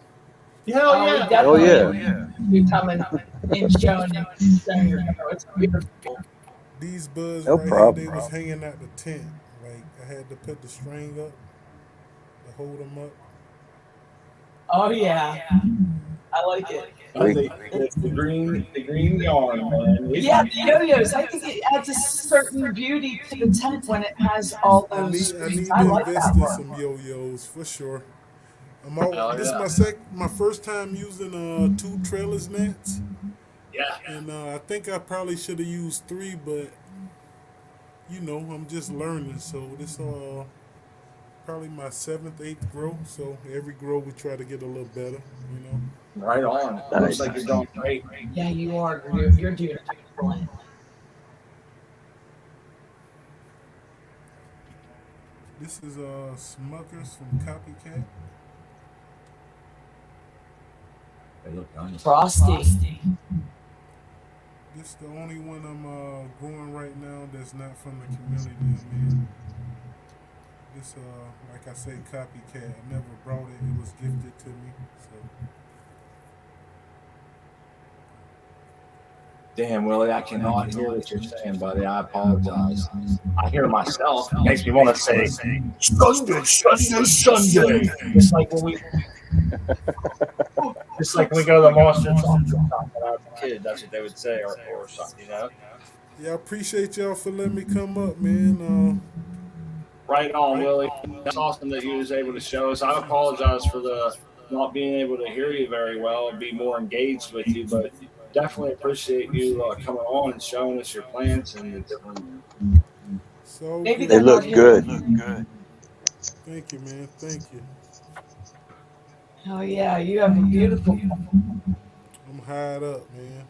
Hell Oh, yeah. definitely. You coming and showing your grow. It's beautiful. These buds No right problem. here, they was hanging out the tent. Like, I had to put the string up to hold them up. Oh yeah. I like it. It's the green yarn, man. Yeah, the yo-yos. I think it adds a certain beauty to the tent when it has all I those need screens. to I like invest that in one. some yo-yos for sure. Hell This yeah. is my first time using 2 trellis nets, Yeah. and I think I probably should have used 3, but you know, I'm just learning. So this probably my 7th, 8th grow. So every grow we try to get a little better, you know. Right on. Looks like you're doing great. Yeah, you are. You're doing excellent. This is Smuckers from Copycat. They look nice. Frosty. This the only one I'm growing right now that's not from the community I'm in. This like I say, copycat. I never brought it. It was gifted to me. So Damn, Willie, I cannot hear what you're saying, buddy. I apologize. I hear myself. It makes me want to say Sunday, Sunday, Sunday. Just like when we go to the monster truck when I was a kid. That's what they would say, or something, you know. yeah, I appreciate y'all for letting me come up, man. Right on, Willie. That's awesome that you was able to show us. I apologize for the not being able to hear you very well and be more engaged with you, but definitely appreciate you coming on and showing us your plants and the different. So Maybe They they're not look here. good. thank you, man. Thank you. Oh yeah, you have a beautiful. I'm hired up, man.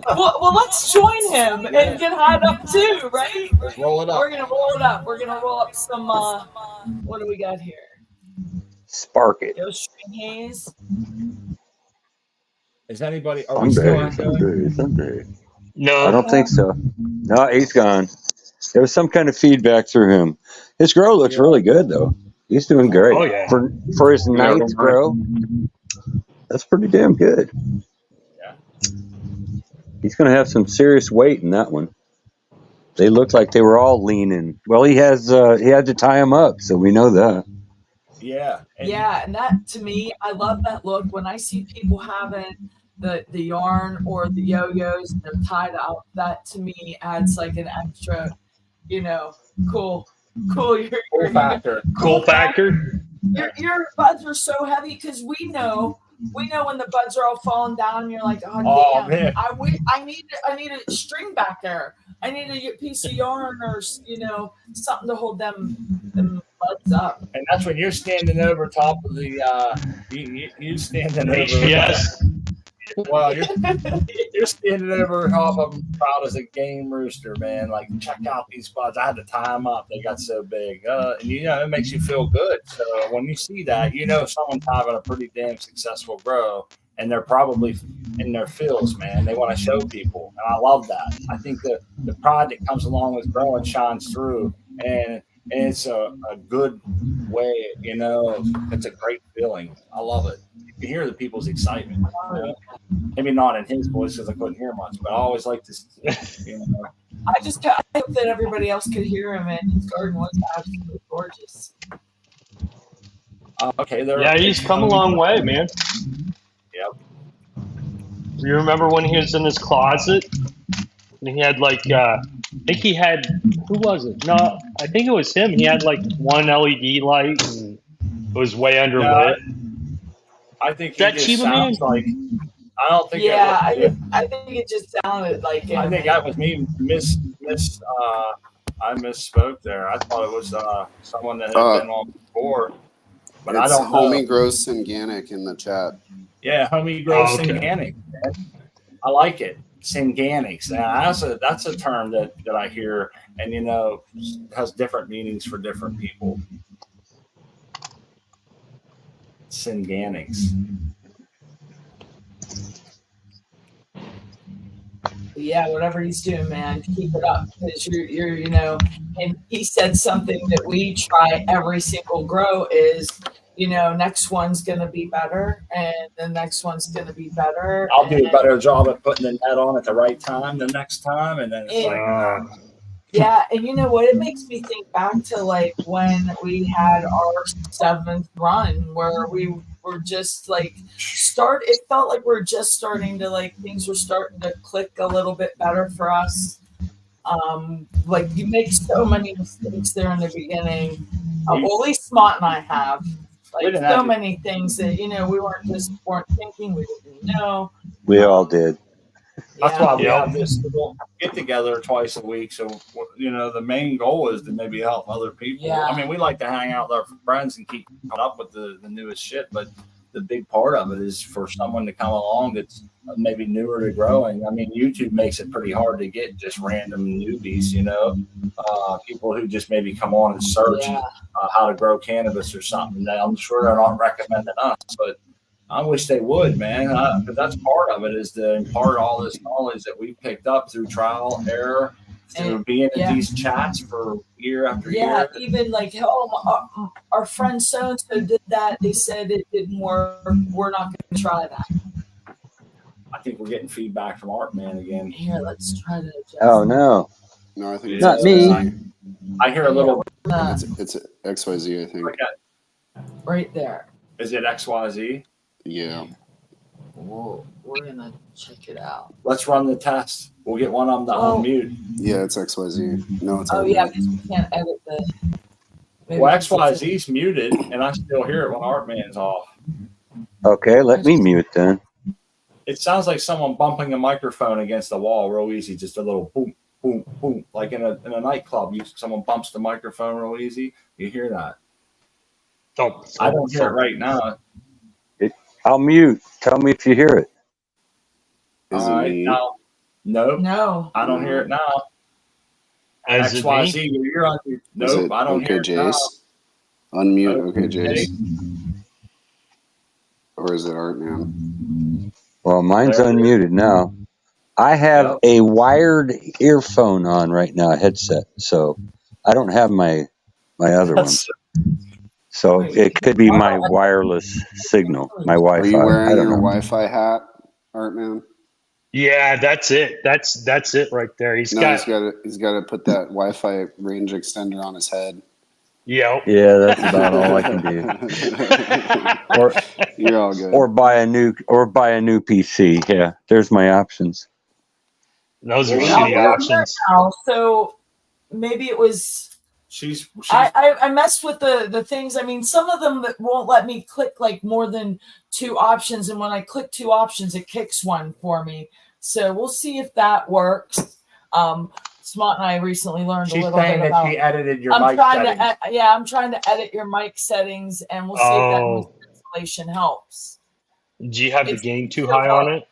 Cool. Well, let's join him and get high up too, right? Let's roll it up. We're gonna roll it up. We're gonna roll up some. What do we got here? Spark it. Ghost String Haze. Is anybody? Are we still Someday. No, I don't think so. No, he's gone. There was some kind of feedback through him. His grow looks really good, though. He's doing great. Oh, yeah. For his ninth grow, that's pretty damn good. Yeah. He's going to have some serious weight in that one. They look like they were all leaning. Well, he had to tie him up, so we know that. Yeah. Yeah, and that to me, I love that look. When I see people having the yarn or the yo-yos, they're tied up. That to me adds like an extra, cool. Cool factor. Cool factor. Your buds are so heavy because we know when the buds are all falling down. You're like, Oh, damn, man. I need a string back there. I need a piece of yarn or something to hold them buds up. And that's when you're standing over top of the you standing over. HPS. Well, you're standing over top of them proud as a game rooster, man. Like, check out these buds. I had to tie them up. They got so big. And it makes you feel good. So when you see that, someone's having a pretty damn successful grow, and they're probably in their fields, man. They want to show people. And I love that. I think that the pride that comes along with growing shines through, and it's a good way, it's a great feeling. I love it. You can hear the people's excitement. Maybe not in his voice because I couldn't hear much, but I always like to, I hope that everybody else could hear him, and his garden was absolutely gorgeous. Okay, he's come a long way, man. Yep. You remember when he was in his closet and he had like, I think he had, who was it? No, I think it was him. He had like one LED light and it was way underlit. I think that just Chiba sounds Man? like. I don't think. Yeah, I think it just sounded like him. I think that was me. I misspoke there. I thought it was someone that had been on before, but I don't know. Homie Gross Synganic in the chat. Yeah, Homie Gross Synganic. I like it. Synganics. Now, that's a term that I hear, and has different meanings for different people. Synganics. Yeah, whatever he's doing, man, keep it up because you're and he said something that we try every single grow is, next one's going to be better and the next one's going to be better. I'll do a better job at putting the net on at the right time the next time. And then it's yeah, and you know what? It makes me think back to like when we had our 7th run where we were just like it felt like we're just starting to like things were starting to click a little bit better for us. Like you make so many mistakes there in the beginning. Well, at least Smont and I have like so many things that we weren't thinking, we didn't know. We all did. That's why we have this little get together twice a week. So, the main goal is to maybe help other people. Yeah. I mean, we like to hang out with our friends and keep up with the newest shit. But the big part of it is for someone to come along that's maybe newer to growing. I mean, YouTube makes it pretty hard to get just random newbies, people who just maybe come on and search how to grow cannabis or something. I'm sure they're not recommending us, but I wish they would, man. But that's part of it, is to impart all this knowledge that we picked up through trial, error, through being in these chats for year after year. Even like, our friend so and so did that. They said it didn't work. We're not going to try that. I think we're getting feedback from Art Man again. Here, let's try to adjust. Oh no, No, I think it's not me. I hear a little. It's XYZ, I think. Right there. Is it XYZ? Yeah. We're gonna check it out. Let's run the test. We'll get one of them to unmute. Yeah, it's XYZ. No, it's because we can't edit the. Well, XYZ's muted, and I still hear it when Art Man's off. Okay, let me mute then. It sounds like someone bumping a microphone against the wall real easy, just a little boom, boom, boom. Like in a nightclub, someone bumps the microphone real easy. You hear that? I don't hear it right now. I'll mute. Tell me if you hear it. All right, now. Nope. No. I don't hear it now. Is it XYZ, you're on. Nope, I don't hear it now. Unmute. Okay, Jace. Or is it Art Man? Well, mine's unmuted now. I have a wired earphone on right now, a headset, so I don't have my other one. So it could be my wireless signal, my Wi-Fi. Are you wearing I don't your know. Wi-Fi hat, Art Man? Yeah, that's it. That's it right there. He's got to put that Wi-Fi range extender on his head. Yeah. Yeah, that's about all I can do. Or you're all good. Or buy a new PC. Yeah, there's my options. Those are shitty options. Now, so maybe it was. She's I messed with the things. I mean, some of them that won't let me click like more than 2 options, and when I click 2 options, it kicks one for me. So we'll see if that works. Smart and I recently learned a little bit about. She edited your I'm mic trying settings. I'm trying to edit your mic settings, and we'll see if that noise cancellation helps. Do you have the gain too high on it?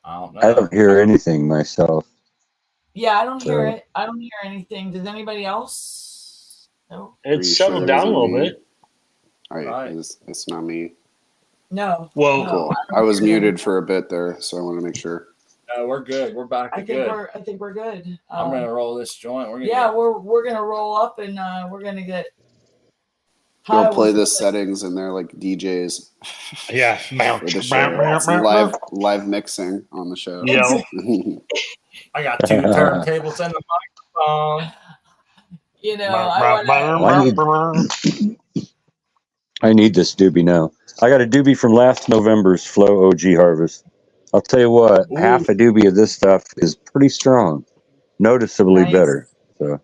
I don't know. I don't hear anything myself. Yeah, I don't hear it. I don't hear anything. Does anybody else? No. It's settled down a little bit. Right. It's not me. No. Well, cool. I was muted for a bit there, so I want to make sure. No, we're good. We're back to good. I think we're good. I'm gonna roll this joint. We're gonna roll up, and we're gonna get. They'll play the settings in there like DJs. Yeah, for the show. live mixing on the show. Yeah. I got 2 turntables and the microphone. You know, I need this doobie now. I got a doobie from last November's Flow OG Harvest. I'll tell you what, half a doobie of this stuff is pretty strong, noticeably better. So,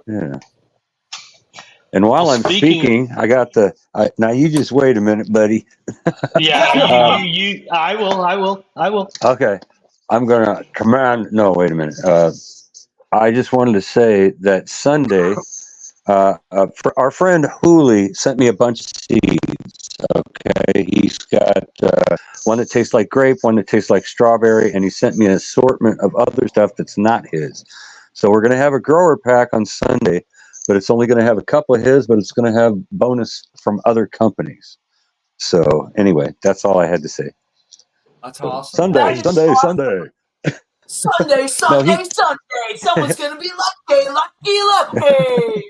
yeah. And while I'm speaking, I got now you just wait a minute, buddy. Yeah, I will. Okay. I'm going to command. No, wait a minute. I just wanted to say that Sunday, for our friend Hooley sent me a bunch of seeds. Okay. He's got one that tastes like grape, one that tastes like strawberry, and he sent me an assortment of other stuff that's not his. So we're going to have a grower pack on Sunday, but it's only going to have a couple of his, but it's going to have bonus from other companies. So anyway, that's all I had to say. That's awesome. Sunday. Sunday. Someone's gonna be lucky.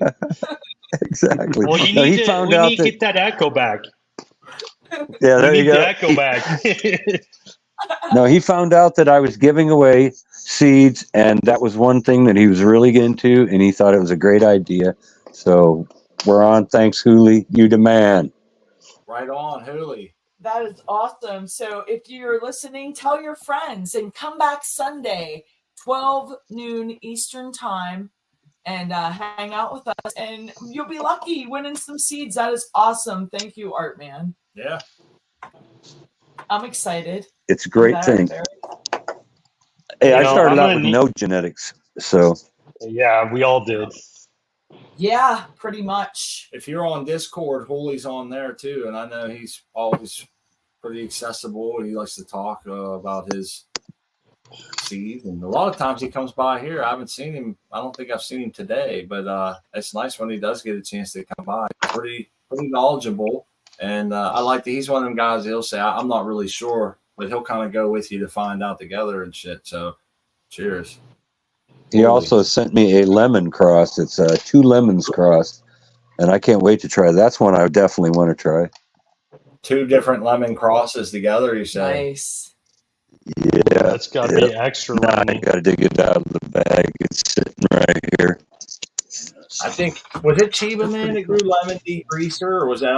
Exactly. Well, we need to get that echo back. Yeah, there you go. The echo back. No, he found out that I was giving away seeds, and that was one thing that he was really into, and he thought it was a great idea. So we're on. Thanks, Hooley. You demand. Right on, Hooley. That is awesome. So if you're listening, tell your friends and come back Sunday, 12 noon Eastern time, and hang out with us. And you'll be lucky winning some seeds. That is awesome. Thank you, Art Man. Yeah. I'm excited. It's a great thing. Hey, I started out with no genetics, so. Yeah, we all did. Yeah, pretty much. If you're on Discord, Hooley's on there too, and I know he's always pretty accessible. He likes to talk about his seed, and a lot of times he comes by here. I haven't seen him. I don't think I've seen him today, but it's nice when he does get a chance to come by. Pretty knowledgeable, And I like that he's one of them guys. He'll say, "I'm not really sure," but he'll kind of go with you to find out together and shit. So, cheers. He also sent me a lemon cross. It's 2 lemons crossed, and I can't wait to try. That's one I definitely want to try. 2 different lemon crosses together. You say? Nice. Yeah, That's got to be extra Now I lemony. got to dig it out of the bag. It's sitting right here. I think was it Chiba Man that grew lemon degreaser, or was that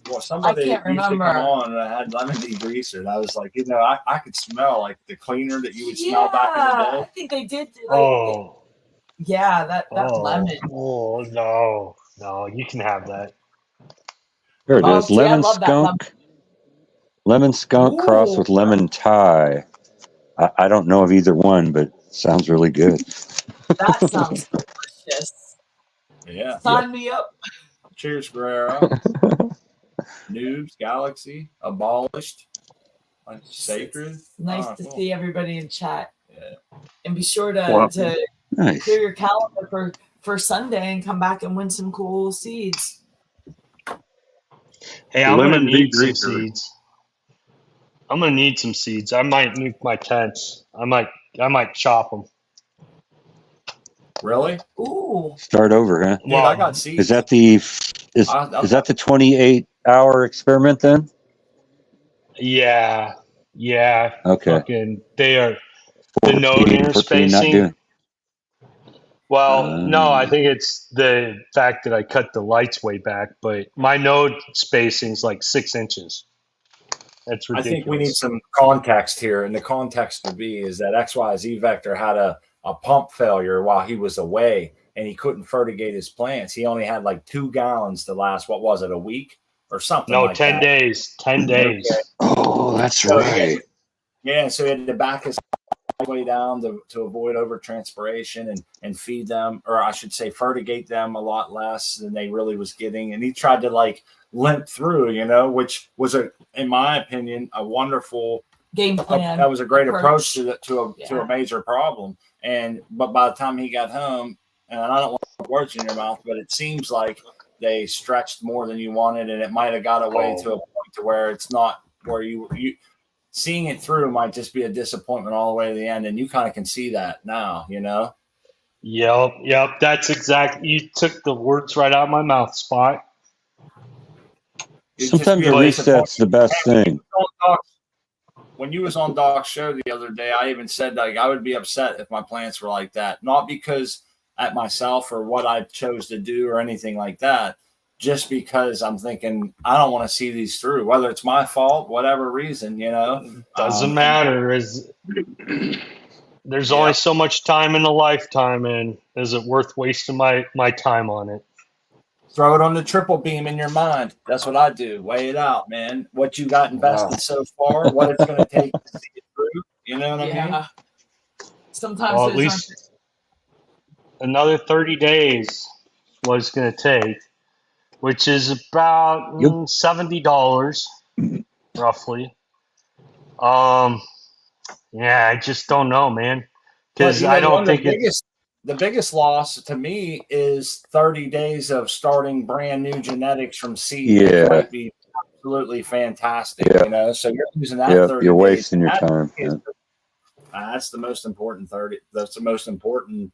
well, somebody I can't used to come remember. on and I had lemon degreaser, and I was like, I could smell like the cleaner that you would smell back in the I day. think they did. Oh, that oh, lemon. oh, no, you can have that. Here it is. See, I Lemon love that skunk. Lemon skunk crossed with lemon Thai. I don't know of either one, but sounds really good. That sounds delicious. Yeah. Sign me up. Cheers, Guerrero. Noobs, Galaxy, Abolished, Sacred. Nice to see everybody in chat. Yeah. And be sure to, Wow. to Nice. clear your calendar for Sunday and come back and win some cool seeds. Hey, I'm gonna Lemon need some degreaser. seeds. I'm gonna need some seeds. I might nuke my tents. I might chop them. Really? Ooh. Start over, huh? Dude, I got seeds. Is that the 28-hour experiment then? Yeah. Okay. Fucking, they are the node 14 not interspacing. doing. Well, no, I think it's the fact that I cut the lights way back, but my node spacing is like 6 inches. That's I ridiculous. think we need some context here, and the context would be is that XYZ Vector had a pump failure while he was away, and he couldn't fertigate his plants. He only had like 2 gallons to last, what was it, a week or something? No, like 10 that. days. 10 days. Okay. Oh, that's So right. So he had to back his way down to avoid overtranspiration and feed them, or I should say fertigate them a lot less than they really was getting. And he tried to like limp through, which was in my opinion, a wonderful game plan. That was a great approach to a major problem. But by the time he got home, and I don't want to put words in your mouth, but it seems like they stretched more than you wanted, and it might have got away to a point to where it's not where you seeing it through might just be a disappointment all the way to the end, and you kind of can see that now, Yep. That's exactly. You took the words right out of my mouth, Spot. Sometimes a reset's the best thing. When you was on Doc's show the other day, I even said like I would be upset if my plants were like that, not because at myself or what I chose to do or anything like that, just because I'm thinking I don't want to see these through, whether it's my fault, whatever reason, Doesn't matter. There's only so much time in a lifetime, and is it worth wasting my time on it? Throw it on the triple beam in your mind. That's what I do. Weigh it out, man. What you got invested so far, what it's going to take to see it through. You know what I mean? Sometimes at least another 30 days what it's going to take, which is about $70 roughly. Yeah, I just don't know, man, because I don't think the biggest loss to me is 30 days of starting brand new genetics from seed. Yeah. It might be absolutely fantastic, So you're using that 30 you're days. wasting your time. That's the most important 30. That's the most important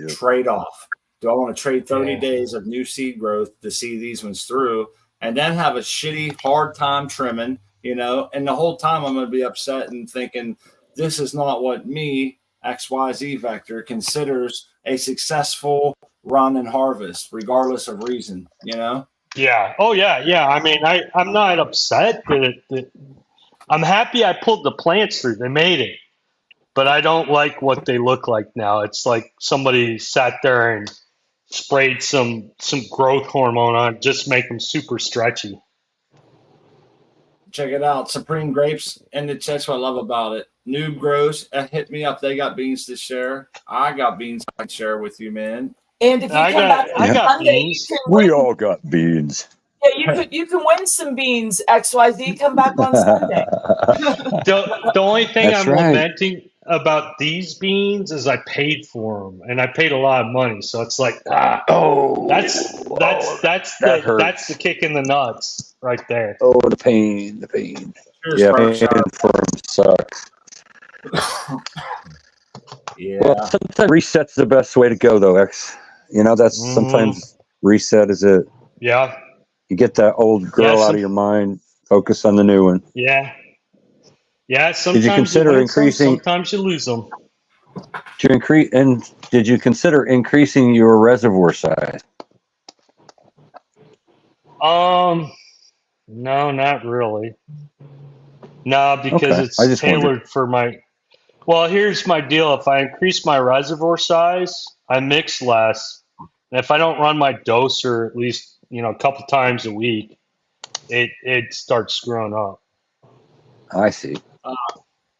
trade-off. Do I want to trade 30 days of new seed growth to see these ones through and then have a shitty, hard time trimming, and the whole time I'm going to be upset and thinking this is not what me, XYZ Vector, considers a successful run and harvest, regardless of reason, Yeah. Oh, yeah. I mean, I'm not upset that I'm happy I pulled the plants through. They made it. But I don't like what they look like now. It's like somebody sat there and sprayed some growth hormone on it, just make them super stretchy. Check it out. Supreme Grapes in the chat. That's what I love about it. Noob Grows, hit me up. They got beans to share. I got beans I can share with you, man. And if you come back on Sunday, we all got beans. Yeah, you can win some beans, XYZ. Come back on Sunday. The only thing I'm lamenting about these beans is I paid for them, and I paid a lot of money. So it's like, that's the kick in the nuts. right there. Oh, the pain. Here's Yeah, Berk's pain for him sucks. Yeah. Well, sometimes reset's the best way to go, though, X. You know, that's sometimes reset is it. Yeah. You get that old girl out of your mind, focus on the new one. Yeah. Yeah, Did you sometimes consider win some, increasing? sometimes you lose them. Did you consider increasing your reservoir size? No, not really. No, because Okay, I it's just wondered. tailored for my. Well, here's my deal. If I increase my reservoir size, I mix less. And if I don't run my doser at least, a couple times a week, it starts screwing up. I see.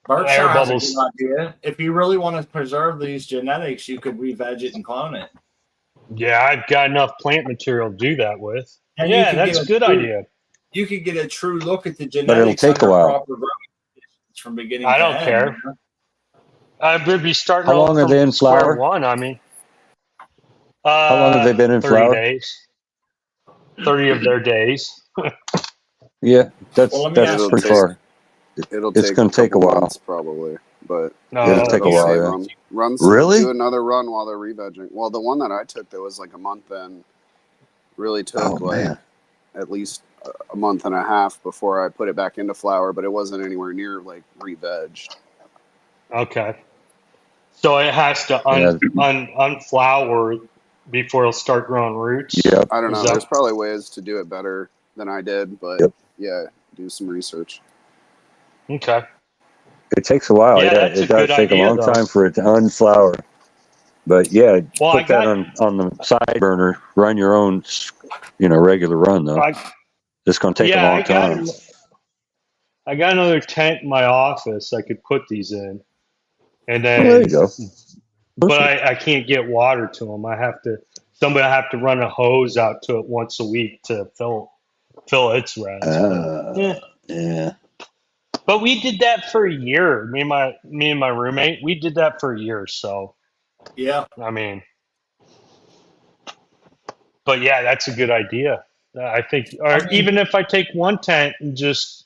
Berkshire Air has a bubbles. good idea. If you really want to preserve these genetics, you could re-veg it and clone it. Yeah, I've got enough plant material to do that with. And you Yeah, could that's get a good idea. You could get a true look at the But it'll genetics take a under while. proper growing conditions from beginning I to don't end. care. You know? I would be starting How long off are from they in square flower? one. I mean, How long have they been in 30 flower? days. 30 of their days. Yeah, that's Well, let me ask It'll pretty take far. it'll It's take gonna take a couple while. months probably, but No, It'll take a that'll while, save yeah. them. Run Really? do another run while they're re-vegging. Well, the one that I took that was like a month in really took Oh like man, at least a month and a half before I put it back into flower, but it wasn't anywhere near like re-vegged. Okay. So it has to yeah, unflower before it'll start growing roots. yep, I don't Is know. that There's probably ways to do it better than I did, but yep. yeah, do some research. okay? It takes a while. Yeah, Yeah, that's a it does good take a idea, long though. time for it to unflower. But yeah, Well, I put that got, on the side burner. Run your own, regular run though. It's gonna take a yeah, long time. I got another tent in my office I could put these in, and Oh, there you then, go. but Perfect. I can't get water to them. Somebody have to run a hose out to it once a week to fill its reds. Yeah. But we did that for a year. Me and my roommate, we did that for a year. So Yeah. I mean, but yeah, that's a good idea. I think, or even if I take one tent and just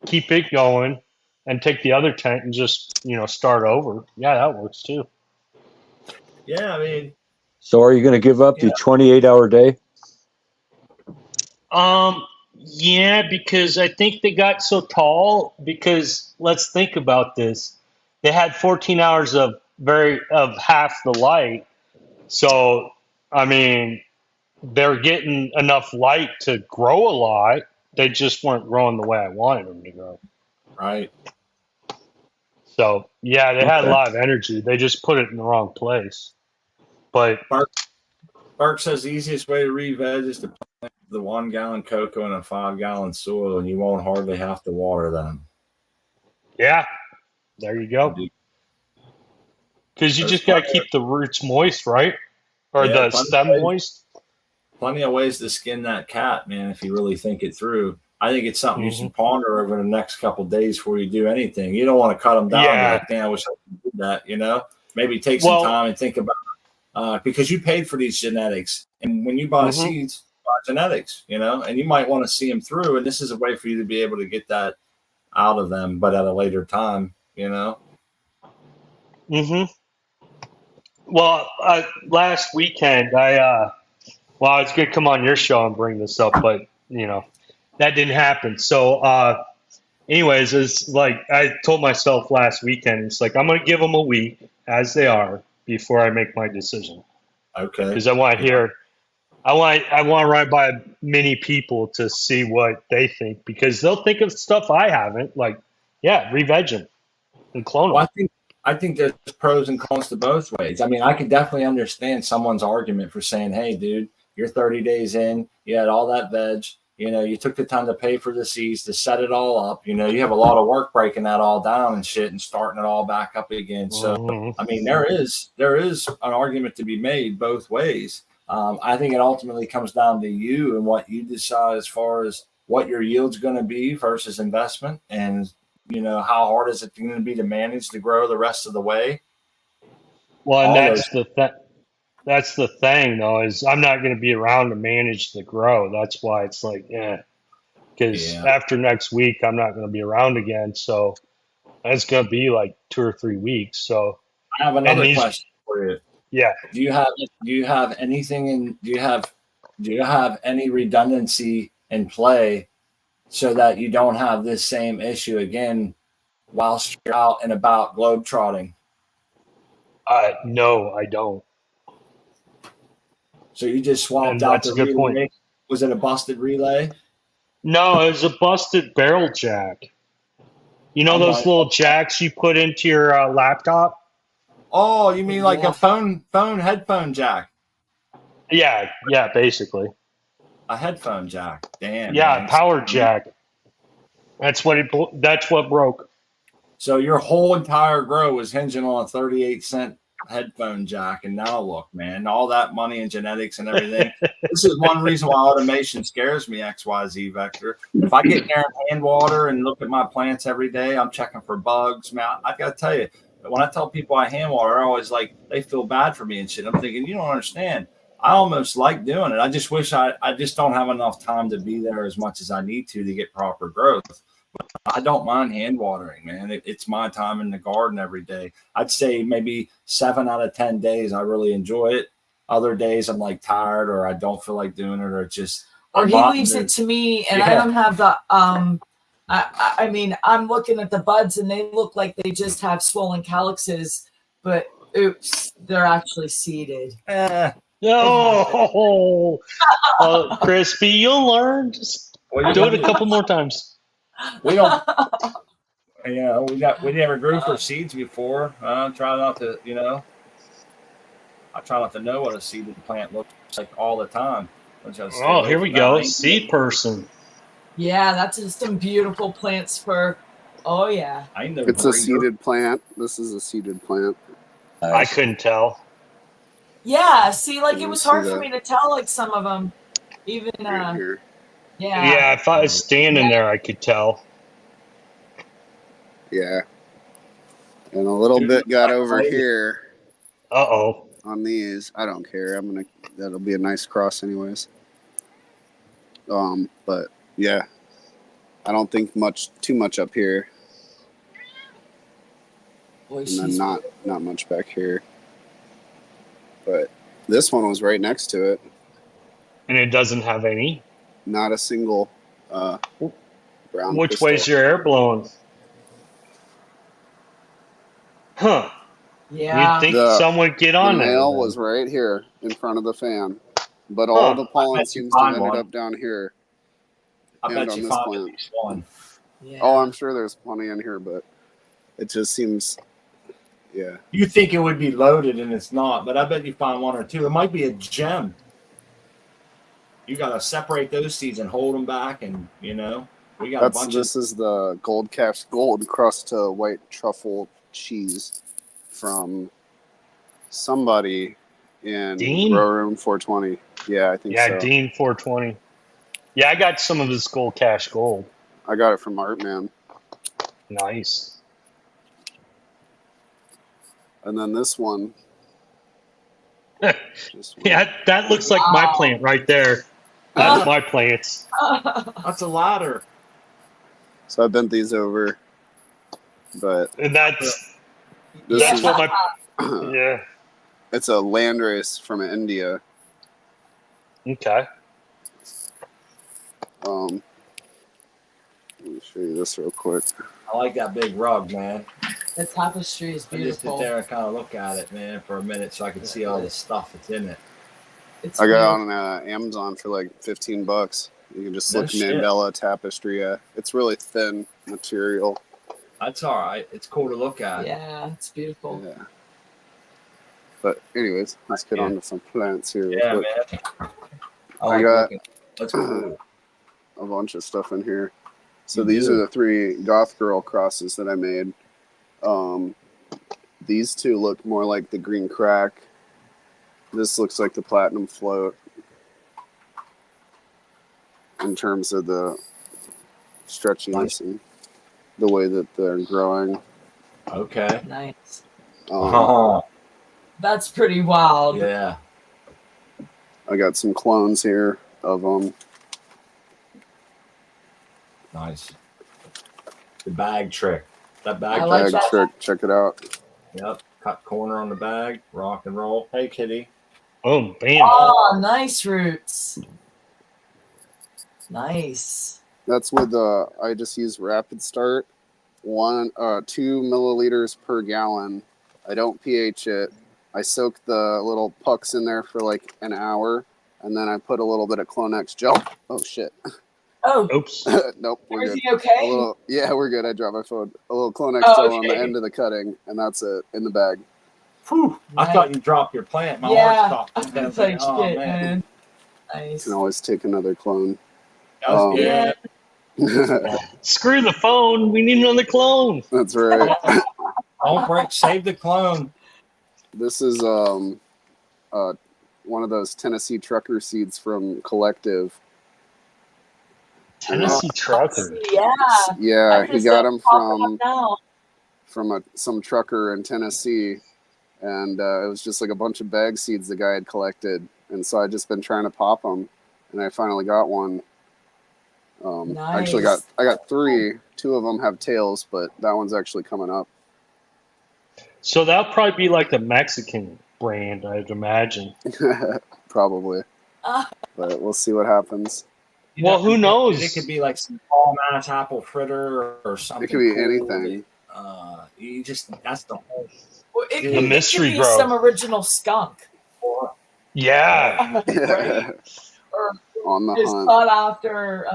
keep it going, and take the other tent and just start over. Yeah, that works too. Yeah, I mean, So are you going to give up the 28-hour day? Yeah, because I think they got so tall. Because let's think about this: they had 14 hours of half the light. So I mean, they're getting enough light to grow a lot. They just weren't growing the way I wanted them to grow. right. So yeah, they had a Okay. lot of energy. They just put it in the wrong place. But Burke says the easiest way to re-veg is to plant the 1 gallon cocoa in a 5-gallon soil, and you won't hardly have to water them. yeah, there you go. Because you just got to keep the roots moist, right? Or Yeah, the stem moist. Plenty of ways to skin that cat, man, if you really think it through. I think it's something you should ponder over the next couple of days before you do anything. You don't want to cut them down and be like, damn, I wish I did that, Maybe take some time and think about because you paid for these genetics. And when you buy seeds, you buy genetics, and you might want to see them through. And this is a way for you to be able to get that out of them, but at a later time, Well, last weekend, I was going to come on your show and bring this up, but, that didn't happen. So, anyways, it's like I told myself last weekend, it's like I'm going to give them a week as they are before I make my decision. Okay. Because I want to hear, I want to run by many people to see what they think, because they'll think of stuff I haven't. Like, yeah, re-veg them and clone them. Well, I think there's pros and cons to both ways. I mean, I can definitely understand someone's argument for saying, hey, dude, you're 30 days in, you had all that veg, you took the time to pay for the seeds, to set it all up. You have a lot of work breaking that all down and shit and starting it all back up again. So, I mean, there is an argument to be made both ways. I think it ultimately comes down to you and what you decide as far as what your yield's going to be versus investment, and how hard is it going to be to manage to grow the rest of the way? Well, and that's the thing, though, is I'm not going to be around to manage the grow. That's why it's like, because because Yeah. after next week I'm not going to be around again. So it's going to be like 2 or 3 weeks. So I have another question for you. Yeah. Do you have anything in do you have any redundancy in play so that you don't have this same issue again whilst you're out and about globetrotting? No, I don't. So you just swapped And out that's the a good relay? point. Was it a busted relay? No, it was a busted barrel jack. You know those little jacks you put into your laptop? Oh, you mean like a phone headphone jack? Yeah, basically. A headphone jack. Damn. Yeah, man. power jack. That's what broke. So your whole entire grow was hinging on a 38-cent headphone jack, and now look, man, all that money and genetics and everything. This is one reason why automation scares me, XYZ Vector. If I get there and hand water and look at my plants every day, I'm checking for bugs. Man, I got to tell you, when I tell people I hand water, I always like, they feel bad for me and shit. I'm thinking, you don't understand. I almost like doing it. I just wish I just don't have enough time to be there as much as I need to get proper growth. I don't mind hand watering, man. It's my time in the garden every day. I'd say maybe 7 out of 10 days I really enjoy it. Other days I'm like tired or I don't feel like doing it or just or he leaves it to me and I don't have the I mean I'm looking at the buds and they look like they just have swollen calyxes, but oops, they're actually seeded. No, Crispy, you'll learn. Just do it a couple more times. We don't, we never grew for seeds before. I try not to know what a seeded plant looks like all the time. Oh, here we go. Seed person. Yeah, that's just some beautiful plants for. Oh yeah. It's a seeded plant. This is a seeded plant. I couldn't tell. Yeah, see, like it was hard for me to tell, like some of them, even right here. Yeah, if I was standing there, I could tell. Yeah. And a little bit got over here. Uh-oh. On these. I don't care. That'll be a nice cross anyways. But yeah. I don't think too much up here. Boy, and then not much back here. But this one was right next to it. And it doesn't have any? Not a single brown Which crystal. way's your air blowing? Huh. Yeah. You'd think someone would get on the there. The male was right here in front of the fan. But all the pollen seems to have ended up down here. I bet you find at least one. Yeah. Oh, I'm sure there's plenty in here, but it just seems, yeah. You think it would be loaded and it's not, but I bet you find one or two. It might be a gem. You got to separate those seeds and hold them back, and we got a bunch. This is the gold crust white truffle cheese from somebody in Dean? Grow Room 420. Yeah, I think so. Yeah, Dean 420. Yeah, I got some of his Gold Cash Gold. I got it from Artman. Nice. And then this one. Yeah, that looks like my plant right there. That's my plants. That's a ladder. So I bent these over, but and that's what my yeah. It's a landrace from India. Okay. Let me show you this real quick. I like that big rug, man. The tapestry is beautiful. I just sit there and kind of look at it, man, for a minute so I can see all the stuff that's in it. I got it on Amazon for like $15. You can just look Mandela tapestry. Yeah, it's really thin material. That's all right. It's cool to look at. Yeah, it's beautiful. Yeah. But anyways, let's get on to some plants here. Yeah, man. I got that's cool. A bunch of stuff in here. So these are the 3 Goth Girl crosses that I made. These 2 look more like the Green Crack. This looks like the Platinum Float in terms of the stretchiness and the way that they're growing. Okay. Nice. Oh. That's pretty wild. Yeah. I got some clones here of them. Nice. The bag trick. That bag I like Bag that. trick. Check it out. Yep. Cut corner on the bag. Rock and roll. Hey, kitty. Oh, bam. Oh, nice roots. Nice. That's with I just use Rapid Start. 2 milliliters per gallon. I don't pH it. I soak the little pucks in there for like an hour, and then I put a little bit of Clonex gel. Oh shit. Oh, Oops. Nope, we're good. everything okay? Yeah, we're good. I dropped my phone. A little Clonex Oh, gel on the okay. end of the cutting, and that's it in the bag. Whew. I Nice. thought you dropped your plant. My Yeah, heart I stopped. was like, Oh, shit, man. man. You Nice. can always take another clone. That was Yeah. good. Screw the phone. We need another clone. That's right. Don't break. Save the clone. This is one of those Tennessee trucker seeds from Collective. Tennessee trucker. Yeah. Yeah, he got them Popping up now. from some trucker in Tennessee, and it was just like a bunch of bag seeds the guy had collected, and so I just been trying to pop them, and I finally got one. Actually, Nice. I got 3. 2 of them have tails, but that one's actually coming up. So that'll probably be like the Mexican brand, I'd imagine. Probably, but we'll see what happens. Well, who knows? It could be like some tall ass apple fritter or something. It could be cool. anything. You just that's the whole. Well, it The could mystery be grow. some original skunk. Yeah. Right? Or On the just hunt. sought after.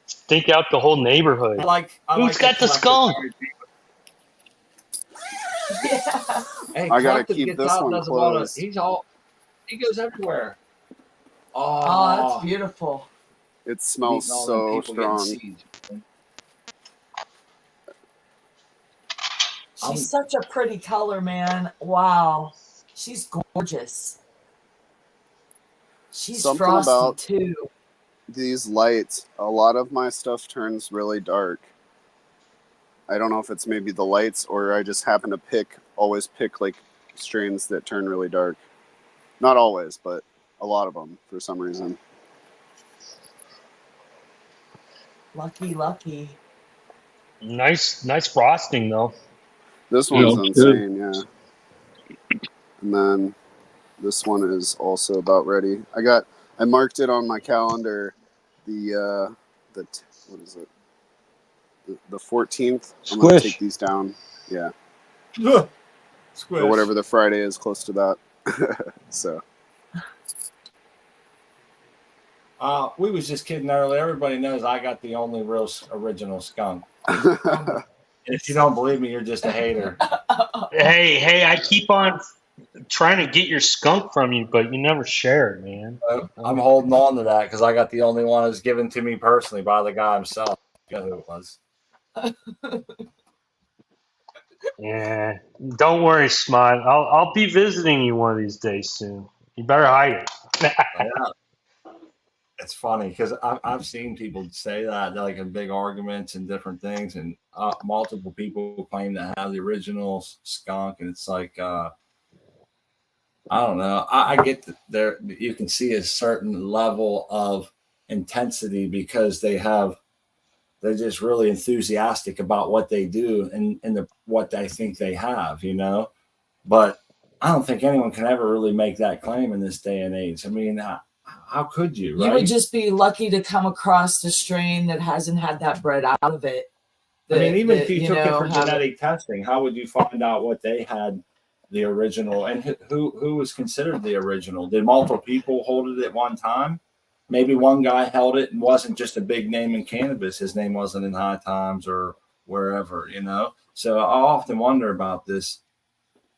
Think out the whole neighborhood. Who's got the skunk? Yeah. Hey, I gotta Collective keep gets this out, one does a lot of- closed. He goes everywhere. Oh, that's beautiful. It smells Eating all them so people getting strong. seeds. She's such a pretty color, man. Wow. She's gorgeous. She's Something frosty about too. These lights, a lot of my stuff turns really dark. I don't know if it's maybe the lights or I just happen to always pick like strains that turn really dark. Not always, but a lot of them for some reason. Lucky. Nice frosting though. This one's Yeah, insane, yeah. And then this one is also about ready. I marked it on my calendar what is it? The 14th. I'm gonna Squish. take these down. Yeah. Squish. Or whatever the Friday is close to that. So we was just kidding earlier. Everybody knows I got the only real original skunk. If you don't believe me, you're just a hater. Hey, I keep on trying to get your skunk from you, but you never share it, man. I'm holding on to that because I got the only one that's given to me personally by the guy himself. You know who it was. Yeah. Don't worry, Smut. I'll be visiting you one of these days soon. You better hide it. Yeah. It's funny because I've seen people say that like in big arguments and different things, and multiple people claim to have the original skunk, and it's like I don't know. I get that there you can see a certain level of intensity because they're just really enthusiastic about what they do and what they think they have, you know. But I don't think anyone can ever really make that claim in this day and age. I mean, how could you? Right? You would just be lucky to come across a strain that hasn't had that bred out of it. I mean, even if you took it for genetic testing, how would you find out what they had the original and who was considered the original? Did multiple people hold it at one time? Maybe one guy held it and wasn't just a big name in cannabis. His name wasn't in High Times or wherever, you know? So I often wonder about this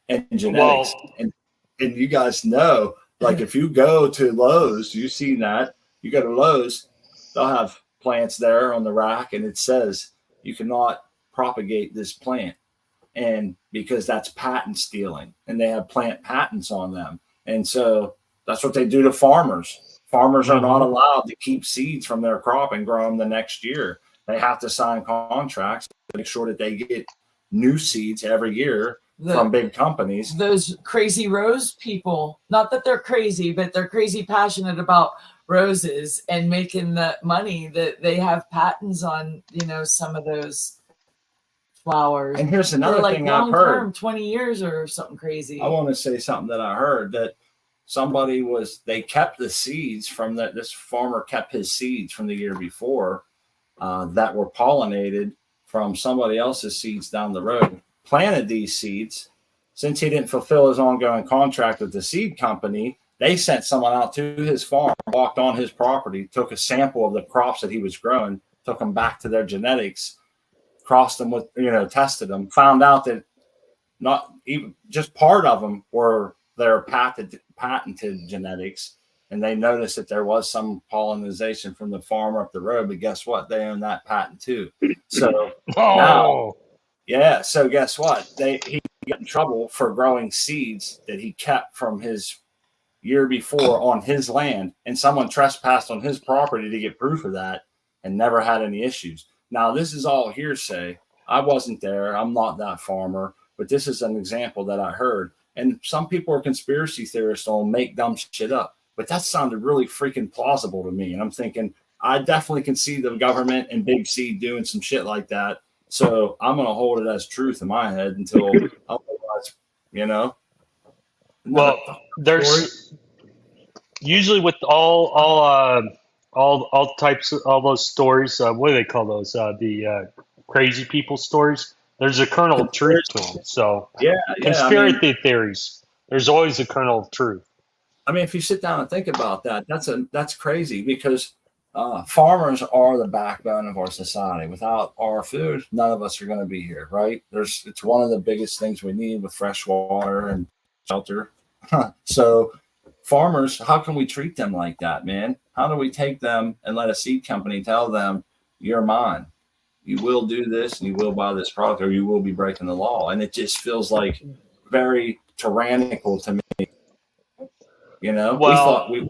and genetics. Well, and you guys know, like if you go to Lowe's, you see that. You go to Lowe's, they'll have plants there on the rack and it says you cannot propagate this plant. And because that's patent stealing and they have plant patents on them. And so that's what they do to farmers. Farmers are not allowed to keep seeds from their crop and grow them the next year. They have to sign contracts to make sure that they get new seeds every year from big companies. Those crazy rose people, not that they're crazy, but they're crazy passionate about roses and making the money that they have patents on, some of those flowers. And here's another like thing I've heard. 20 years or something crazy. I want to say something that I heard that they kept the seeds from this farmer kept his seeds from the year before that were pollinated from somebody else's seeds down the road, planted these seeds. Since he didn't fulfill his ongoing contract with the seed company, they sent someone out to his farm, walked on his property, took a sample of the crops that he was growing, took them back to their genetics, crossed them with, tested them, found out that not even just part of them were their patented genetics. And they noticed that there was some pollination from the farmer up the road, but guess what? They own that patent too. So now, so guess what? He got in trouble for growing seeds that he kept from his year before on his land, and someone trespassed on his property to get proof of that and never had any issues. Now, this is all hearsay. I wasn't there. I'm not that farmer, but this is an example that I heard. And some people are conspiracy theorists on make dumb shit up, but that sounded really freaking plausible to me. And I'm thinking, I definitely can see the government and Big C doing some shit like that. So I'm going to hold it as truth in my head until otherwise, Well, there's usually with all types of all those stories. What do they call those? The crazy people stories. There's a kernel of truth to them. So conspiracy theories. There's always a kernel of truth. I mean, if you sit down and think about that, that's crazy because farmers are the backbone of our society. Without our food, none of us are going to be here, right? It's one of the biggest things we need with fresh water and shelter. So farmers, how can we treat them like that, man? How do we take them and let a seed company tell them, you're mine? You will do this and you will buy this product or you will be breaking the law. And it just feels like very tyrannical to me. Well, we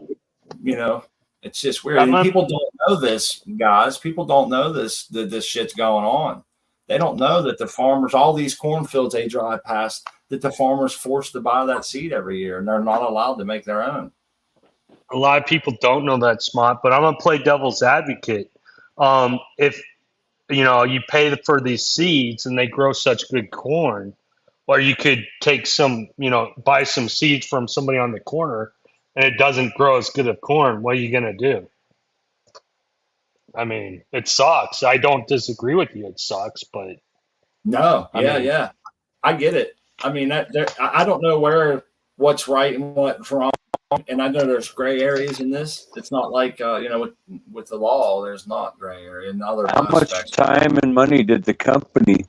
thought it's just weird. And people don't know this, guys. People don't know this, that this shit's going on. They don't know that the farmers, all these cornfields they drive past, that the farmers forced to buy that seed every year and they're not allowed to make their own. A lot of people don't know that, Smart, but I'm going to play devil's advocate. If you pay for these seeds and they grow such good corn, or you could take some, buy some seeds from somebody on the corner and it doesn't grow as good of corn, what are you going to do? I mean, it sucks. I don't disagree with you. It sucks, but no, yeah, I get it. I mean, I don't know what's right and what's wrong, and I know there's gray areas in this. It's not like with the law, there's not gray area in other How much time and money did the company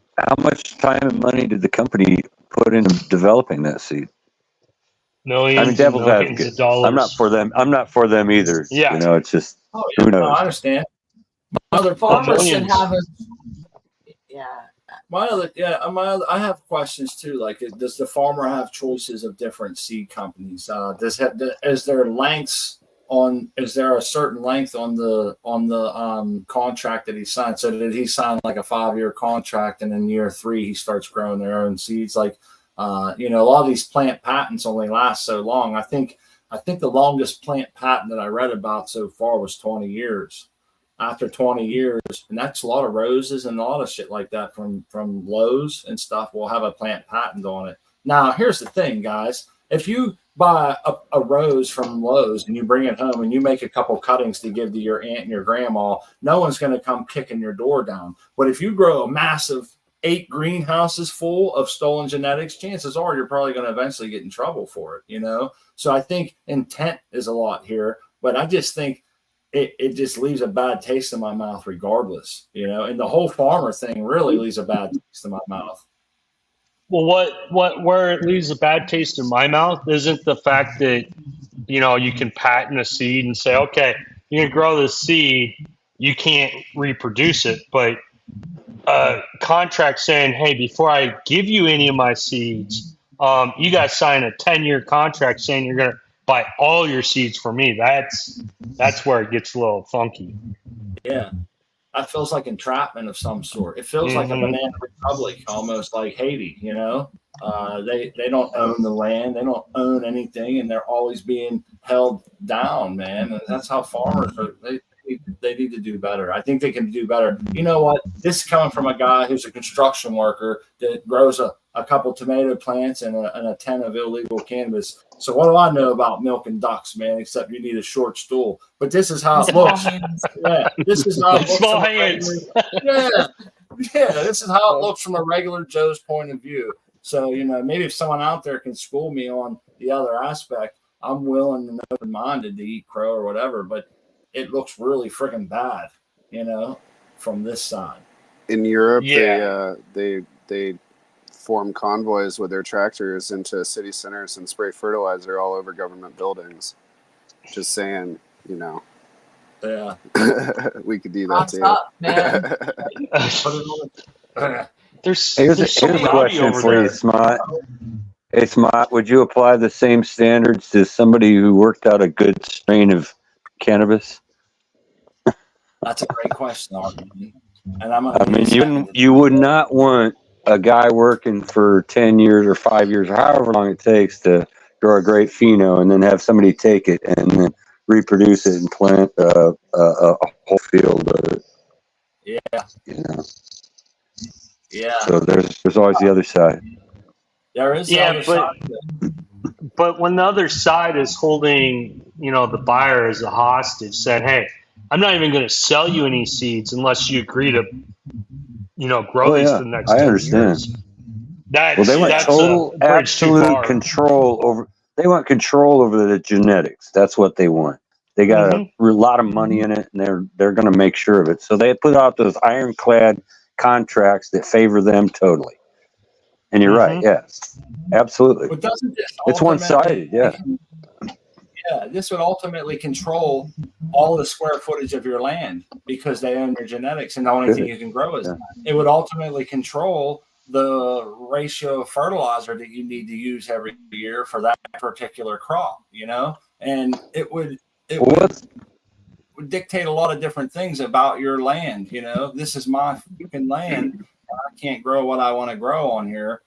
put into developing that seed? Millions of dollars. I'm not for them either. Yeah. It's just who knows? I understand. Other farmers should have I have questions too. Like, does the farmer have choices of different seed companies? Is there a certain length on the contract that he signed? So did he sign like a 5-year contract and in year 3 he starts growing their own seeds? Like, a lot of these plant patents only last so long. I think the longest plant patent that I read about so far was 20 years. After 20 years, and that's a lot of roses and a lot of shit like that from Lowe's and stuff will have a plant patent on it. Now, here's the thing, guys. If you buy a rose from Lowe's and you bring it home and you make a couple cuttings to give to your aunt and your grandma, no one's going to come kicking your door down. But if you grow a massive 8 greenhouses full of stolen genetics, chances are you're probably going to eventually get in trouble for it, So I think intent is a lot here, but I just think it just leaves a bad taste in my mouth regardless, and the whole farmer thing really leaves a bad taste in my mouth. Well, where it leaves a bad taste in my mouth isn't the fact that, you can patent a seed and say, okay, you can grow this seed, you can't reproduce it, but a contract saying, hey, before I give you any of my seeds, you guys sign a 10-year contract saying you're going to buy all your seeds for me. That's where it gets a little funky. Yeah. That feels like entrapment of some sort. It feels like a banana republic, almost like Haiti, They don't own the land, they don't own anything, and they're always being held down, man. And that's how farmers are. They need to do better. I think they can do better. You know what? This is coming from a guy who's a construction worker that grows a couple tomato plants and a 10 of illegal cannabis. So what do I know about milking ducks, man? Except you need a short stool. But this is how it looks. Yeah, this is how it looks. Small hands. Yeah, this is how it looks from a regular Joe's point of view. So, maybe if someone out there can school me on the other aspect, I'm willing and open-minded to eat crow or whatever, but it looks really freaking bad, from this side. In Europe, Yeah. they form convoys with their tractors into city centers and spray fertilizer all over government buildings. Just saying, Yeah. we could do that What's too. up, man? There's Here's so a many question over for you, there. Smart. Hey, Smart, would you apply the same standards to somebody who worked out a good strain of cannabis? That's a great question, Arden. And I'm I mean, you would not want a guy working for 10 years or 5 years or however long it takes to grow a great pheno and then have somebody take it and then reproduce it and plant a whole field of it. Yeah. Yeah. So there's always the other side. There is the Yeah, other side. But when the other side is holding, the buyer as a hostage, said, "Hey, I'm not even going to sell you any seeds unless you agree to, grow these for the next 10 understand. years." That's, Well, they want that's total, a bridge too absolute far. control over. They want control over the genetics. That's what they want. They got a lot of money in it, and they're going to make sure of it. So they put out those ironclad contracts that favor them totally. And you're right. Yes, absolutely. But doesn't this It's one-sided. Yeah. Yeah, this would ultimately control all the square footage of your land because they own your genetics, and the only thing you can grow is that. It would ultimately control the ratio of fertilizer that you need to use every year for that particular crop, and it would dictate a lot of different things about your land. This is my fucking land. I can't grow what I want to grow on here.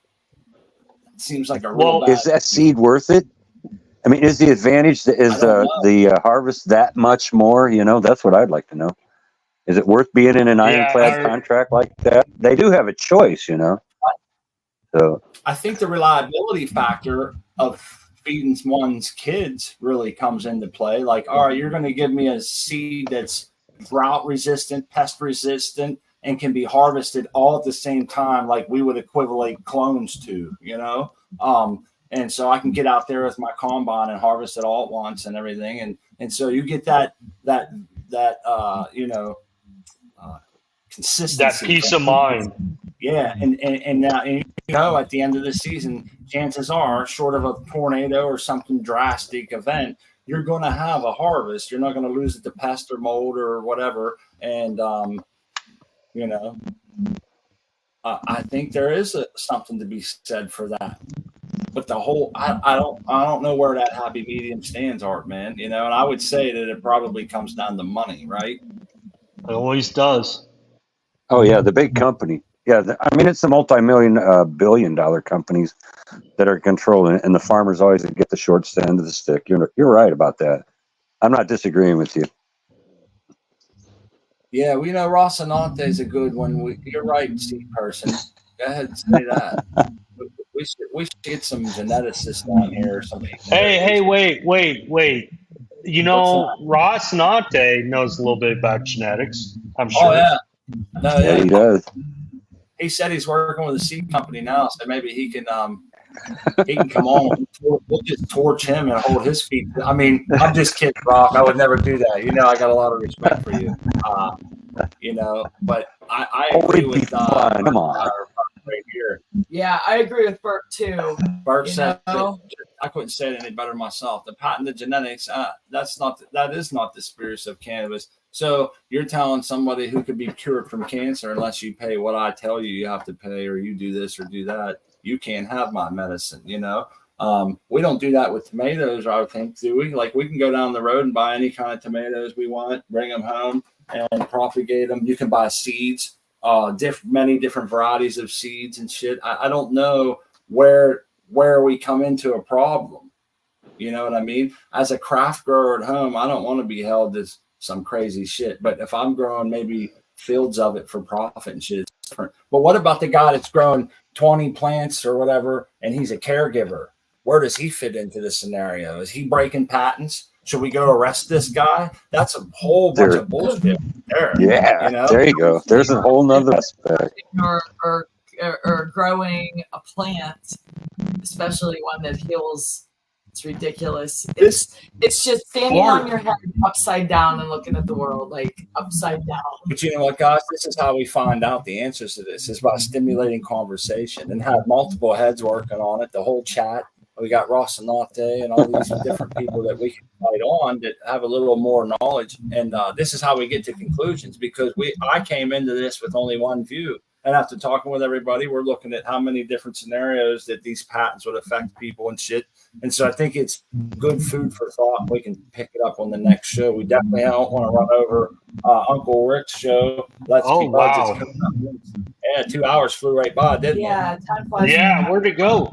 It seems like a real bad. Is that seed worth it? I mean, is the advantage the harvest that much more? That's what I'd like to know. Is it worth being in an ironclad contract like that? They do have a choice, So I think the reliability factor of feeding one's kids really comes into play. Like, all right, you're going to give me a seed that's drought resistant, pest resistant, and can be harvested all at the same time, like we would equivalent clones to, and so I can get out there with my combine and harvest it all at once and everything. And so you get that consistency. That peace of mind. Yeah. And now, at the end of the season, chances are, short of a tornado or something drastic event, you're going to have a harvest. You're not going to lose it to pest or mold or whatever. And, I think there is something to be said for that. But the whole, I don't know where that happy medium stands, Art, man. And I would say that it probably comes down to money, right? It always does. Oh yeah, the big company. Yeah, I mean it's the multi-million, billion-dollar companies that are controlling it, and the farmers always get the short end of the stick. You're right about that. I'm not disagreeing with you. Yeah, we know Rocinante is a good one. You're right, Steve Person. Go ahead and say that. We should get some geneticists on here or something. Hey, wait. Ross Nante knows a little bit about genetics, I'm sure. Oh, yeah. No, Yeah, he does. He said he's working with a seed company now, so maybe he can come on. We'll just torch him and hold his feet. I mean, I'm just kidding, Rock. I would never do that. I got a lot of respect for you. But I agree with come on. right here. Yeah, I agree with Bert too. Bert said that, I couldn't say it any better myself. The patented genetics, that is not the spirits of cannabis. So you're telling somebody who could be cured from cancer unless you pay what I tell you have to pay, or you do this or do that. You can't have my medicine. We don't do that with tomatoes, I would think, do we? Like, we can go down the road and buy any kind of tomatoes we want, bring them home and propagate them. You can buy seeds, many different varieties of seeds and shit. I don't know where we come into a problem. You know what I mean? As a craft grower at home, I don't want to be held to some crazy shit. But if I'm growing maybe fields of it for profit and shit, it's different. But what about the guy that's growing 20 plants or whatever, and he's a caregiver? Where does he fit into the scenario? Is he breaking patents? Should we go arrest this guy? That's a whole bunch of bullshit there. Yeah, you know? there you go. There's a whole nother aspect. Or growing a plant, especially one that heals. It's ridiculous. It's just standing on your head upside down and looking at the world like upside down. But you know what, guys? This is how we find out the answers to this. It's by stimulating conversation and have multiple heads working on it. The whole chat. We got Ross and Latte and all these different people that we can fight on that have a little more knowledge. And this is how we get to conclusions, because I came into this with only one view. And after talking with everybody, we're looking at how many different scenarios that these patents would affect people and shit. And so I think it's good food for thought. We can pick it up on the next show. We definitely don't want to run over Uncle Rick's show. Wow. Yeah, 2 hours flew right by, didn't it? Yeah, time flies. Yeah, where'd it go?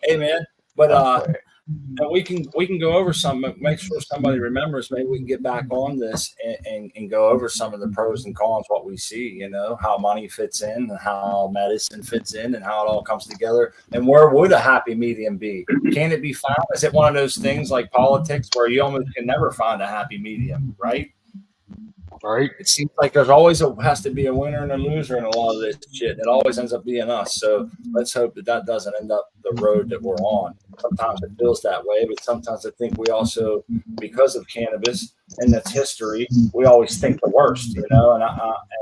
Hey, man. But we can go over some, make sure somebody remembers. Maybe we can get back on this and go over some of the pros and cons, what we see, you know, how money fits in, and how medicine fits in, and how it all comes together. And where would a happy medium be? Can it be found? Is it one of those things like politics where you almost can never find a happy medium, right? Right. It seems like there's always has to be a winner and a loser in a lot of this shit. It always ends up being us. So let's hope that doesn't end up the road that we're on. Sometimes it feels that way, but sometimes I think we also, because of cannabis and its history, we always think the worst, you know.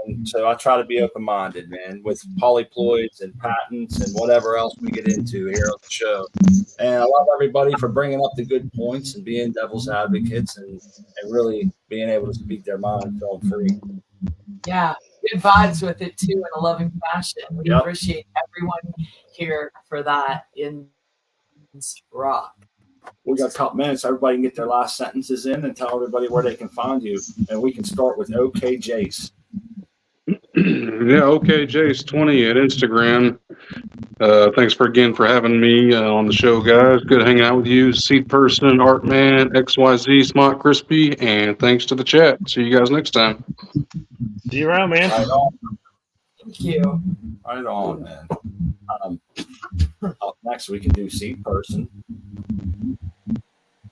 And so I try to be open-minded, man, with polyploids and patents and whatever else we get into here on the show. And I love everybody for bringing up the good points and being devil's advocates and really being able to speak their mind and feel free. Yeah, good vibes with it too in a loving fashion. We appreciate everyone here for that in Rock. We got a couple minutes. Everybody can get their last sentences in and tell everybody where they can find you. And we can start with OK Jace. Yeah, OK Jace20 at Instagram. Thanks again for having me on the show, guys. Good hanging out with you. Seed Person, Artman, XYZ, Smart Crispy, and thanks to the chat. See you guys next time. See you around, man. Right on. Thank you. Right on, man. Up next, we can do Seed Person.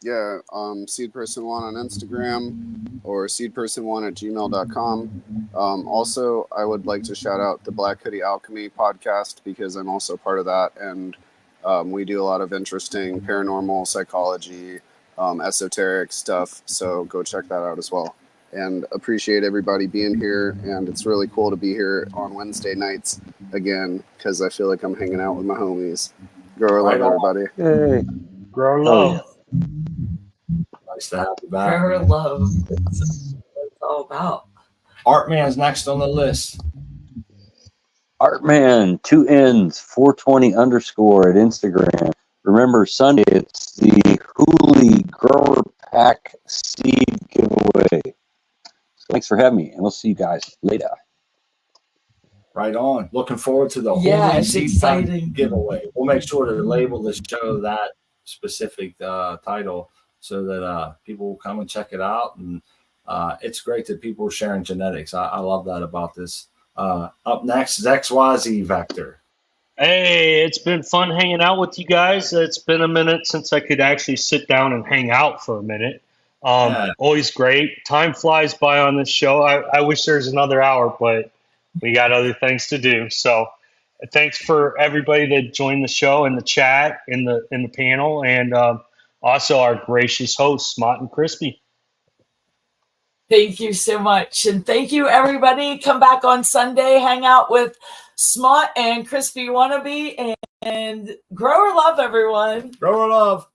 Yeah, seedperson1 on Instagram or seedperson1@gmail.com. Also, I would like to shout out the Black Hoodie Alchemy podcast because I'm also part of that, and we do a lot of interesting paranormal psychology, esoteric stuff, so go check that out as well. And appreciate everybody being here, and it's really cool to be here on Wednesday nights again because I feel like I'm hanging out with my homies. Grow love, everybody. Hey. Grow love. Nice to have you back. Grow love. That's what it's all about. Artman's next on the list. Artman, 2 N's, 420 _ at Instagram. Remember, Sunday, it's the Hooli Grower Pack Seed Giveaway. So thanks for having me, and we'll see you guys later. Right on. Looking forward to the Yeah, it's Seed exciting. giveaway. We'll make sure to label the show that specific title so that people will come and check it out. And it's great that people are sharing genetics. I love that about this. Up next is XYZ Vector. Hey, it's been fun hanging out with you guys. It's been a minute since I could actually sit down and hang out for a minute. Always great. Time flies by on this show. I wish there's another hour, but we got other things to do. So thanks for everybody that joined the show in the chat, in the panel, and also our gracious hosts, Smart and Crispy. Thank you so much. And thank you, everybody. Come back on Sunday, hang out with Smart and Crispy Wannabe, and grow or love, everyone. Grow or love.